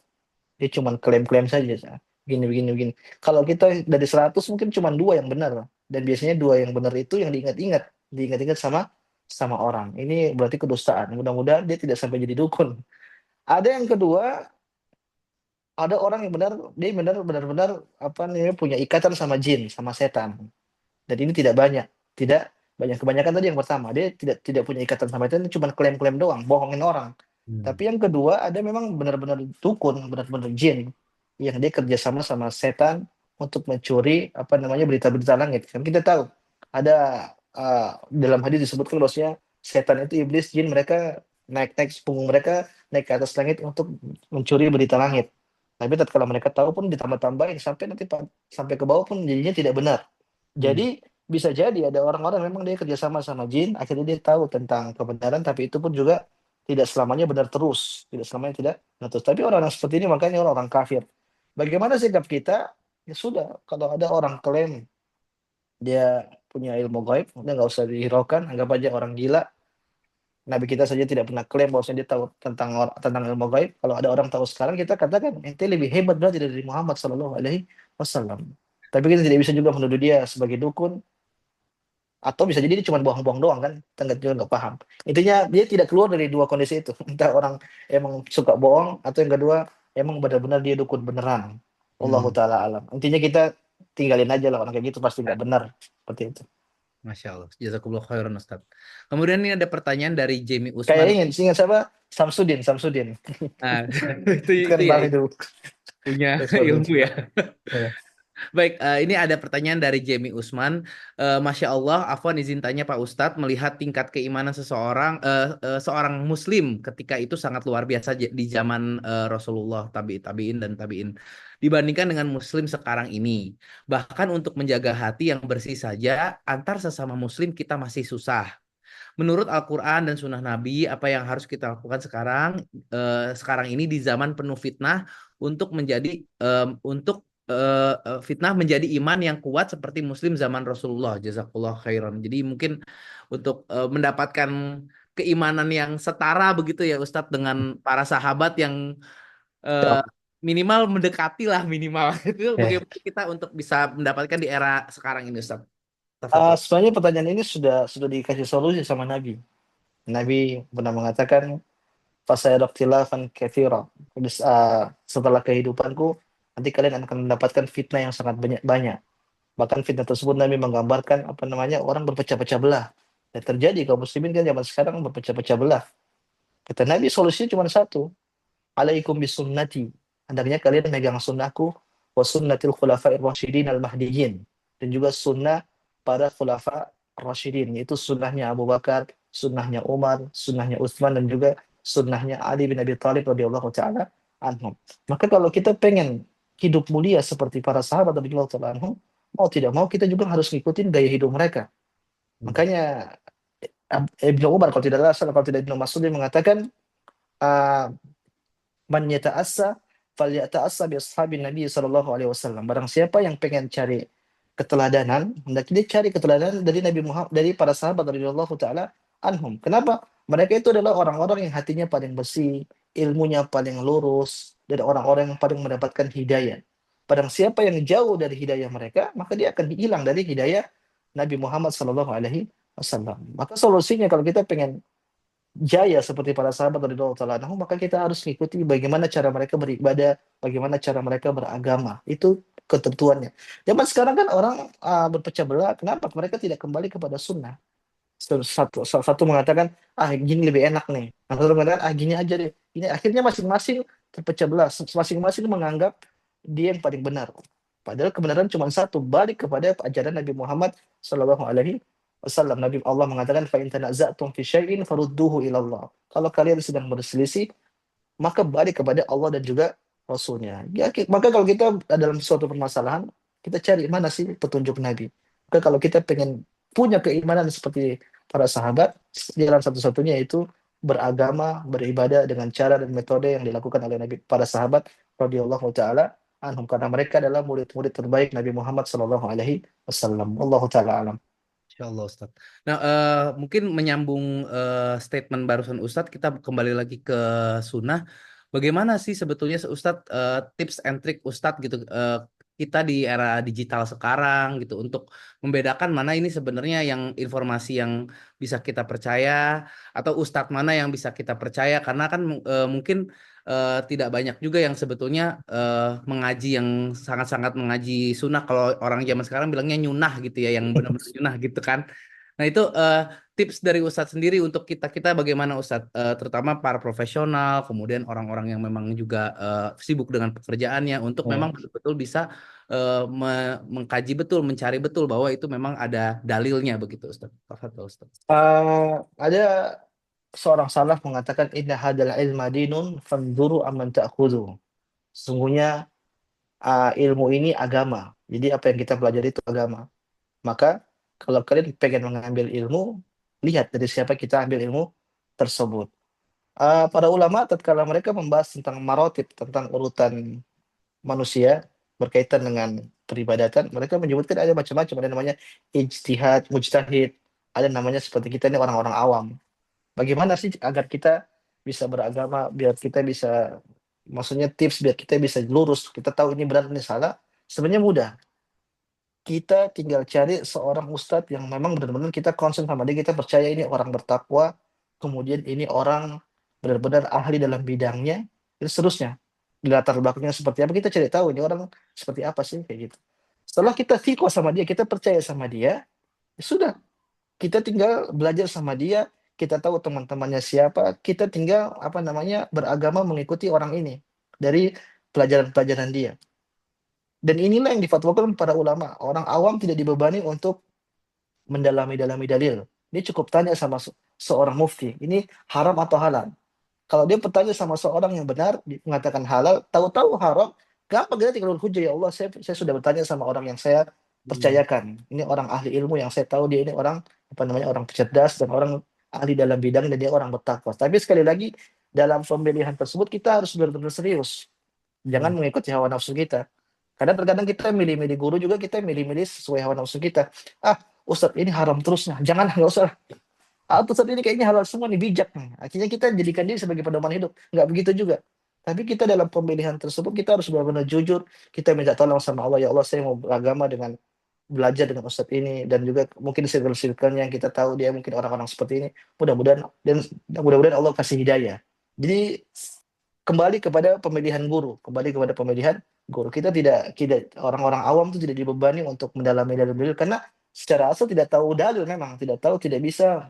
[SPEAKER 2] Dia cuma klaim-klaim saja. Gini, begini, begini. Kalau kita dari 100 mungkin cuma dua yang benar. Dan biasanya dua yang benar itu yang diingat-ingat. Diingat-ingat sama sama orang. Ini berarti kedustaan. Mudah-mudahan dia tidak sampai jadi dukun. Ada yang kedua, ada orang yang dia benar-benar apa namanya punya ikatan sama jin, sama setan. Dan ini tidak banyak, tidak banyak. Kebanyakan tadi yang pertama, dia tidak punya ikatan sama itu, cuma klaim-klaim doang, bohongin orang.
[SPEAKER 1] Hmm.
[SPEAKER 2] Tapi yang kedua, ada memang benar-benar dukun, benar-benar jin yang dia kerjasama sama setan untuk mencuri apa namanya berita-berita langit. Kan kita tahu ada dalam hadis disebutkan bahwasanya setan itu iblis, jin mereka naik-naik punggung mereka naik ke atas langit untuk mencuri berita langit. Tapi tatkala mereka tahu pun ditambah-tambahin sampai nanti sampai ke bawah pun jadinya tidak benar.
[SPEAKER 1] Hmm.
[SPEAKER 2] Jadi bisa jadi ada orang-orang memang dia kerjasama sama jin, akhirnya dia tahu tentang kebenaran, tapi itu pun juga tidak selamanya benar terus, tidak selamanya tidak benar terus. Tapi orang-orang seperti ini makanya orang-orang kafir. Bagaimana sikap kita? Ya sudah, kalau ada orang klaim dia punya ilmu gaib, udah nggak usah dihiraukan, anggap aja orang gila. Nabi kita saja tidak pernah klaim bahwa dia tahu tentang ilmu gaib. Kalau ada orang tahu sekarang, kita katakan ente lebih hebat berarti dari Muhammad Shallallahu Alaihi Wasallam. Tapi kita tidak bisa juga menuduh dia sebagai dukun, atau bisa jadi dia cuma bohong-bohong doang kan, kita nggak juga nggak paham. Intinya dia tidak keluar dari dua kondisi itu. Entah orang emang suka bohong, atau yang kedua emang benar-benar dia dukun beneran. Allahu
[SPEAKER 1] Hmm.
[SPEAKER 2] taala alam. Intinya kita tinggalin aja lah, orang kayak gitu pasti nggak benar seperti itu.
[SPEAKER 1] Masya Allah. Jazakumullah khairan Ustadz. Kemudian ini ada pertanyaan dari Jamie
[SPEAKER 2] Kayak
[SPEAKER 1] Usman.
[SPEAKER 2] ingat siapa, Samsudin, Samsudin.
[SPEAKER 1] Nah,
[SPEAKER 2] Itu
[SPEAKER 1] itu
[SPEAKER 2] kan
[SPEAKER 1] ya
[SPEAKER 2] tahu itu.
[SPEAKER 1] punya
[SPEAKER 2] Seperti itu
[SPEAKER 1] ilmu ya.
[SPEAKER 2] ya.
[SPEAKER 1] Baik, ini ada pertanyaan dari Jamie Usman. Masya Allah, Afwan izin tanya Pak Ustadz, melihat tingkat keimanan seorang Muslim ketika itu sangat luar biasa di zaman Rasulullah, tabiin dan tabiin, dibandingkan dengan Muslim sekarang ini. Bahkan untuk menjaga hati yang bersih saja, antar sesama Muslim kita masih susah. menurut Al-Quran dan Sunnah Nabi apa yang harus kita lakukan sekarang ini di zaman penuh fitnah untuk menjadi untuk fitnah menjadi iman yang kuat seperti Muslim zaman Rasulullah. Jazakallah khairan. Jadi mungkin untuk mendapatkan keimanan yang setara begitu ya Ustadz dengan para sahabat yang
[SPEAKER 2] Ya.
[SPEAKER 1] eh, minimal mendekati lah minimal itu
[SPEAKER 2] Oke.
[SPEAKER 1] bagaimana kita untuk bisa mendapatkan di era sekarang ini Ustadz. Tafadhol.
[SPEAKER 2] Sebenarnya pertanyaan ini sudah dikasih solusi sama Nabi. Nabi pernah mengatakan, "Fasayara ikhtilafan katsira." Setelah kehidupanku, nanti kalian akan mendapatkan fitnah yang sangat banyak. Bahkan fitnah tersebut Nabi menggambarkan apa namanya orang berpecah-pecah belah. Dan terjadi kaum muslimin kan zaman sekarang berpecah-pecah belah. Kata Nabi solusinya cuma satu, alaikum bisunnati. Hendaknya kalian megang sunnahku wa sunnatil khulafa'ir rasyidin al-mahdiyyin. Dan juga sunnah para khulafa rasyidin, yaitu sunnahnya Abu Bakar, sunnahnya Umar, sunnahnya Utsman, dan juga sunnahnya Ali bin Abi Thalib radhiyallahu taala anhum. Maka kalau kita pengen hidup mulia seperti para sahabat radhiyallahu taala anhum, mau tidak mau kita juga harus ngikutin gaya hidup mereka.
[SPEAKER 1] Hmm.
[SPEAKER 2] Makanya Ibnu Umar kalau tidak Ibnu Mas'ud dia mengatakan, ah, man yata'assa falyata'assa bi ashabin Nabi sallallahu alaihi wasallam. Barang siapa yang pengen cari keteladanan, hendaknya dia cari keteladanan dari Nabi Muhammad, dari para sahabat radhiyallahu taala anhum. Kenapa? Mereka itu adalah orang-orang yang hatinya paling bersih, ilmunya paling lurus, dan orang-orang yang paling mendapatkan hidayah. Barang siapa yang jauh dari hidayah mereka, maka dia akan hilang dari hidayah Nabi Muhammad sallallahu alaihi wasallam. Maka solusinya kalau kita pengen jaya seperti para sahabat radhiyallahu taala anhum, maka kita harus mengikuti bagaimana cara mereka beribadah, bagaimana cara mereka beragama. Itu ketentuannya. Zaman sekarang kan orang berpecah belah. Kenapa? Mereka tidak kembali kepada sunnah. Satu mengatakan, gini lebih enak nih. Yang satu mengatakan, gini aja deh. Ini akhirnya masing-masing terpecah belah. Masing-masing menganggap dia yang paling benar. Padahal kebenaran cuma satu, balik kepada ajaran Nabi Muhammad Shallallahu Alaihi Wasallam. Nabi Allah mengatakan, "Fa in tanaza'tum fi syai'in farudduhu ila Allah." Kalau kalian sedang berselisih, maka balik kepada Allah dan juga Rasulnya. Ya, maka kalau kita dalam suatu permasalahan, kita cari mana sih petunjuk Nabi. Maka kalau kita pengen punya keimanan seperti para sahabat, jalan satu-satunya yaitu beragama, beribadah dengan cara dan metode yang dilakukan oleh Nabi para sahabat radhiyallahu taala anhum, karena mereka adalah murid-murid terbaik Nabi Muhammad sallallahu alaihi wasallam. Allahu taala alam.
[SPEAKER 1] Insya Allah Ustadz. Nah, mungkin menyambung statement barusan Ustadz, kita kembali lagi ke sunnah. Bagaimana sih sebetulnya Ustadz tips and trick Ustadz gitu kita di era digital sekarang gitu untuk membedakan mana ini sebenarnya yang informasi yang bisa kita percaya atau Ustadz mana yang bisa kita percaya karena kan mungkin tidak banyak juga yang sebetulnya mengaji yang sangat-sangat mengaji sunnah kalau orang zaman sekarang bilangnya nyunah gitu ya yang benar-benar nyunah gitu kan. Nah itu tips dari Ustadz sendiri untuk kita bagaimana Ustadz terutama para profesional kemudian orang-orang yang memang juga sibuk dengan pekerjaannya untuk memang
[SPEAKER 2] Ya.
[SPEAKER 1] betul-betul bisa mengkaji betul mencari betul bahwa itu memang ada dalilnya begitu Ustadz. Tafadhol, Ustadz.
[SPEAKER 2] Ada seorang salaf mengatakan, inna hadal ilma dinun fanzuru amman ta'khudhu. Sesungguhnya ilmu ini agama. Jadi apa yang kita pelajari itu agama. Maka kalau kalian pengen mengambil ilmu, lihat dari siapa kita ambil ilmu tersebut. Para ulama tatkala mereka membahas tentang marotib, tentang urutan manusia berkaitan dengan peribadatan, mereka menyebutkan ada macam-macam. Ada namanya ijtihad, mujtahid, ada namanya seperti kita ini orang-orang awam. Bagaimana sih agar kita bisa beragama, biar kita bisa, maksudnya tips biar kita bisa lurus, kita tahu ini benar ini salah. Sebenarnya mudah. Kita tinggal cari seorang ustadz yang memang benar-benar kita concern sama dia, kita percaya ini orang bertakwa, kemudian ini orang benar-benar ahli dalam bidangnya, dan seterusnya. Di latar belakangnya seperti apa, kita cari tahu ini orang seperti apa sih, kayak gitu. Setelah kita thiqah sama dia, kita percaya sama dia, ya sudah, kita tinggal belajar sama dia, kita tahu teman-temannya siapa, kita tinggal apa namanya beragama mengikuti orang ini dari pelajaran-pelajaran dia. Dan inilah yang difatwakan para ulama. Orang awam tidak dibebani untuk mendalami-dalami dalil. Dia cukup tanya sama seorang mufti, ini haram atau halal. Kalau dia bertanya sama seorang yang benar, mengatakan halal, tahu-tahu haram, gampang kita tinggal hujah, ya Allah, saya sudah bertanya sama orang yang saya
[SPEAKER 1] Hmm.
[SPEAKER 2] percayakan. Ini orang ahli ilmu yang saya tahu dia ini orang apa namanya orang cerdas dan orang ahli dalam bidang dan dia orang bertakwa. Tapi sekali lagi dalam pemilihan tersebut kita harus benar-benar serius. Jangan
[SPEAKER 1] Hmm.
[SPEAKER 2] mengikuti hawa nafsu kita. Kadang terkadang kita milih-milih guru juga kita milih-milih sesuai hawa nafsu kita. Ah, Ustadz ini haram terusnya. Jangan, nggak usah. Ah, Ustadz ini kayaknya halal semua nih, bijak nih. Akhirnya kita jadikan dia sebagai pedoman hidup. Nggak begitu juga. Tapi kita dalam pemilihan tersebut kita harus benar-benar jujur. Kita minta tolong sama Allah. Ya Allah, saya mau beragama dengan belajar dengan Ustadz ini dan juga mungkin circle-circle-nya yang kita tahu dia mungkin orang-orang seperti ini. Mudah-mudahan dan mudah-mudahan Allah kasih hidayah. Jadi kembali kepada pemilihan guru, kembali kepada pemilihan guru. Kita tidak tidak orang-orang awam itu tidak dibebani untuk mendalami dalil-dalil karena secara asal tidak tahu dalil memang tidak tahu tidak bisa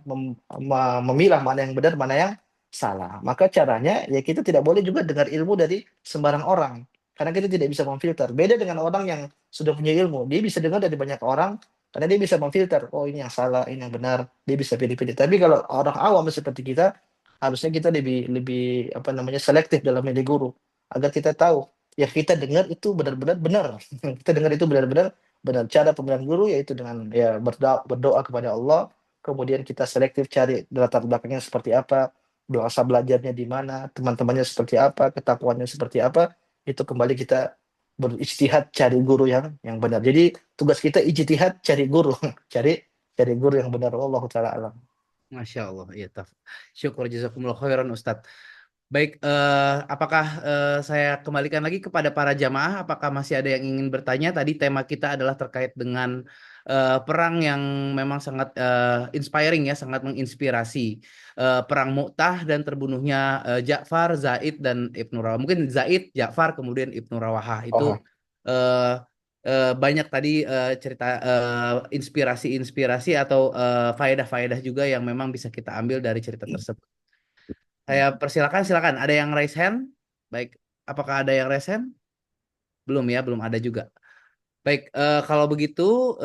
[SPEAKER 2] memilah mana yang benar mana yang salah. Maka caranya ya kita tidak boleh juga dengar ilmu dari sembarang orang karena kita tidak bisa memfilter. Beda dengan orang yang sudah punya ilmu, dia bisa dengar dari banyak orang karena dia bisa memfilter. Oh ini yang salah, ini yang benar. Dia bisa pilih-pilih. Tapi kalau orang awam seperti kita harusnya kita lebih lebih apa namanya selektif dalam memilih guru agar kita tahu ya kita dengar itu benar-benar benar kita dengar itu benar-benar benar cara pemilihan guru yaitu dengan ya berdoa kepada Allah kemudian kita selektif cari latar belakangnya seperti apa bahasa belajarnya di mana teman-temannya seperti apa ketakuannya seperti apa itu kembali kita berijtihad cari guru yang benar jadi tugas kita ijtihad cari guru cari cari guru yang benar Allah taala alam.
[SPEAKER 1] Masya Allah, ya taf. Syukur jazakumullah khairan Ustadz. Baik, apakah saya kembalikan lagi kepada para jamaah? Apakah masih ada yang ingin bertanya? Tadi tema kita adalah terkait dengan perang yang memang sangat inspiring ya, sangat menginspirasi. Perang Mu'tah dan terbunuhnya Ja'far, Zaid dan Ibnu Rawah. Mungkin Zaid, Ja'far, kemudian Ibnu Rawahah itu
[SPEAKER 2] Oh,
[SPEAKER 1] eh, banyak tadi cerita inspirasi-inspirasi atau faedah-faedah juga yang memang bisa kita ambil dari cerita tersebut. Saya persilakan, silakan. Ada yang raise hand? Baik, apakah ada yang raise hand? Belum ya, belum ada juga. Baik, kalau begitu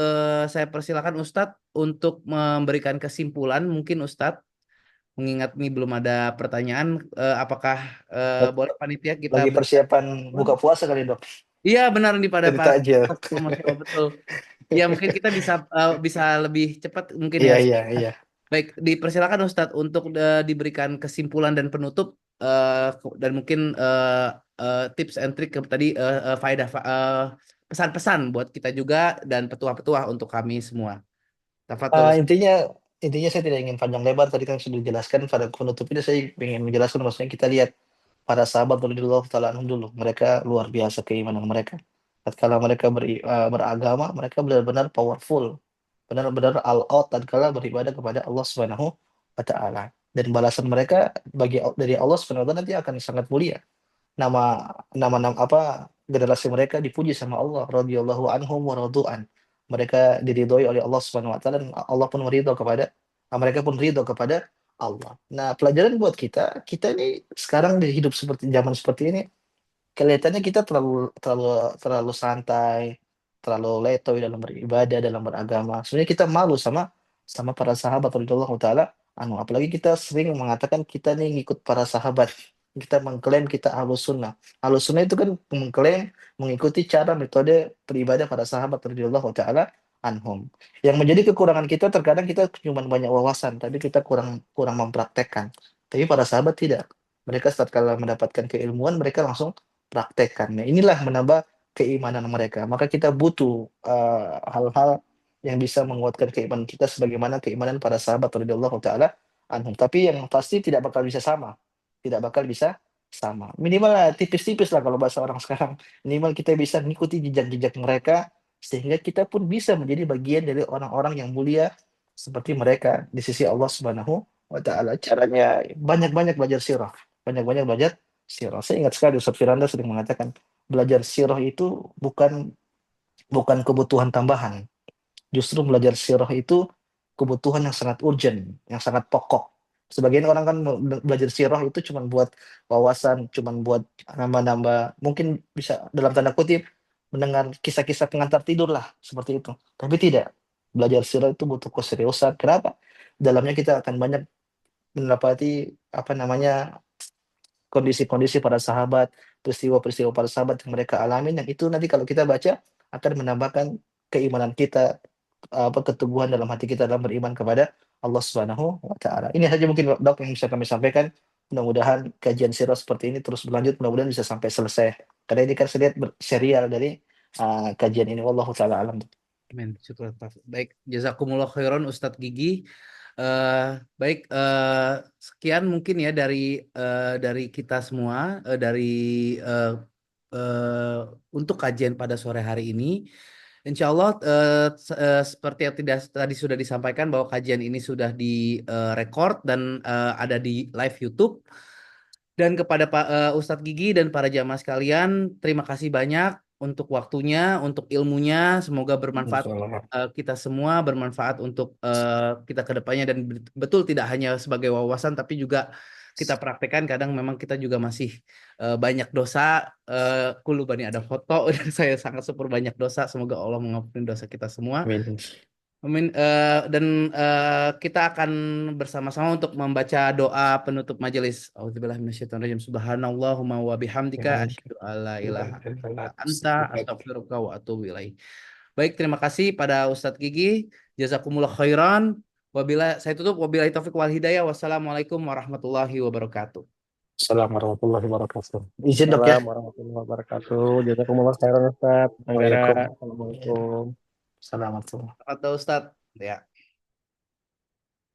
[SPEAKER 1] saya persilakan Ustadz untuk memberikan kesimpulan. Mungkin Ustadz, mengingat ini belum ada pertanyaan, apakah boleh panitia kita
[SPEAKER 2] lagi
[SPEAKER 1] berikan
[SPEAKER 2] persiapan
[SPEAKER 1] kesimpulan?
[SPEAKER 2] buka puasa kali dok,
[SPEAKER 1] Iya, benar nih pada
[SPEAKER 2] cerita
[SPEAKER 1] para
[SPEAKER 2] aja.
[SPEAKER 1] Mas Yo, betul. Ya, mungkin kita bisa lebih cepat mungkin ya.
[SPEAKER 2] Iya iya iya.
[SPEAKER 1] Baik, dipersilakan Ustadz untuk diberikan kesimpulan dan penutup dan mungkin tips and trick tadi faedah pesan-pesan buat kita juga dan petuah-petuah untuk kami semua. Tafadhol Ustadz.
[SPEAKER 2] Intinya intinya saya tidak ingin panjang lebar tadi kan sudah dijelaskan pada penutup ini saya ingin menjelaskan maksudnya kita lihat para sahabat radhiyallahu taala anhum dulu mereka luar biasa keimanan mereka tatkala mereka beragama mereka benar-benar powerful benar-benar all out tatkala beribadah kepada Allah Subhanahu wa taala dan balasan mereka bagi dari Allah Subhanahu wa taala nanti akan sangat mulia nama nama apa generasi mereka dipuji sama Allah radhiyallahu anhum wa radu'an. Mereka diridhoi oleh Allah Subhanahu wa taala dan Allah pun meridho kepada mereka pun ridho kepada Allah. Nah, pelajaran buat kita, kita ini sekarang di hidup seperti zaman seperti ini kelihatannya kita terlalu terlalu terlalu santai, terlalu letoy dalam beribadah, dalam beragama. Sebenarnya kita malu sama sama para sahabat radhiyallahu taala apalagi kita sering mengatakan kita nih ngikut para sahabat. Kita mengklaim kita ahlus sunnah. Ahlus sunnah itu kan mengklaim mengikuti cara metode beribadah para sahabat radhiyallahu taala anhum. Yang menjadi kekurangan kita terkadang kita cuma banyak wawasan, tapi kita kurang kurang mempraktekkan. Tapi para sahabat tidak. Mereka saat kala mendapatkan keilmuan, mereka langsung praktekkan. Nah, inilah menambah keimanan mereka. Maka kita butuh hal-hal yang bisa menguatkan keimanan kita sebagaimana keimanan para sahabat radhiyallahu taala anhum. Tapi yang pasti tidak bakal bisa sama. Tidak bakal bisa sama. Minimal tipis-tipis lah kalau bahasa orang sekarang. Minimal kita bisa mengikuti jejak-jejak mereka sehingga kita pun bisa menjadi bagian dari orang-orang yang mulia seperti mereka di sisi Allah Subhanahu wa taala. Caranya banyak-banyak belajar sirah, banyak-banyak belajar sirah. Saya ingat sekali Ustaz Firanda sering mengatakan belajar sirah itu bukan bukan kebutuhan tambahan. Justru belajar sirah itu kebutuhan yang sangat urgent, yang sangat pokok. Sebagian orang kan belajar sirah itu cuma buat wawasan, cuma buat nambah-nambah, mungkin bisa dalam tanda kutip mendengar kisah-kisah pengantar tidur lah, seperti itu. Tapi tidak. Belajar sirah itu butuh keseriusan. Kenapa? Dalamnya kita akan banyak mendapati apa namanya kondisi-kondisi para sahabat, peristiwa-peristiwa para sahabat yang mereka alami, yang itu nanti kalau kita baca akan menambahkan keimanan kita, keteguhan dalam hati kita dalam beriman kepada Allah Subhanahu wa taala. Ini saja mungkin Dok yang bisa kami sampaikan. Mudah-mudahan kajian sirah seperti ini terus berlanjut, mudah-mudahan bisa sampai selesai. Karena ini kan saya lihat serial dari kajian ini. Wallahu taala alam.
[SPEAKER 1] Amin. Syukur. Baik, jazakumullah khairan Ustadz Gigi. Baik, sekian mungkin ya dari kita semua, eh, eh, untuk kajian pada sore hari ini. Insya Allah, seperti yang tadi sudah disampaikan bahwa kajian ini sudah direkord dan ada di live YouTube. Dan kepada Pak Ustadz Gigi dan para jamaah sekalian, terima kasih banyak untuk waktunya, untuk ilmunya. Semoga bermanfaat untuk
[SPEAKER 2] Insyaallah.
[SPEAKER 1] kita semua, bermanfaat untuk kita ke depannya dan betul tidak hanya sebagai wawasan, tapi juga kita praktekkan. Kadang memang kita juga masih banyak dosa. Kulu bani ada foto dan saya sangat super banyak dosa. Semoga Allah mengampuni dosa kita semua.
[SPEAKER 2] Amin.
[SPEAKER 1] Amin. Dan kita akan bersama-sama untuk membaca doa penutup majelis. Auzubillahi minasyaitonirrajim. Subhanallahumma wa bihamdika asyhadu alla ilaha illa anta astaghfiruka wa atubu ilaih. Baik, terima kasih pada Ustadz Gigi. Jazakumullah khairan. Saya tutup wabillahi taufik wal hidayah. Wassalamualaikum warahmatullahi wabarakatuh.
[SPEAKER 2] Assalamualaikum warahmatullahi wabarakatuh. Izin Dok ya.
[SPEAKER 3] Assalamualaikum warahmatullahi wabarakatuh. Jazakumullah khairan Ustaz. Anggara.
[SPEAKER 2] Waalaikumsalam.
[SPEAKER 3] Assalamualaikum.
[SPEAKER 2] Assalamualaikum.
[SPEAKER 1] Kata Ustadz. Ya.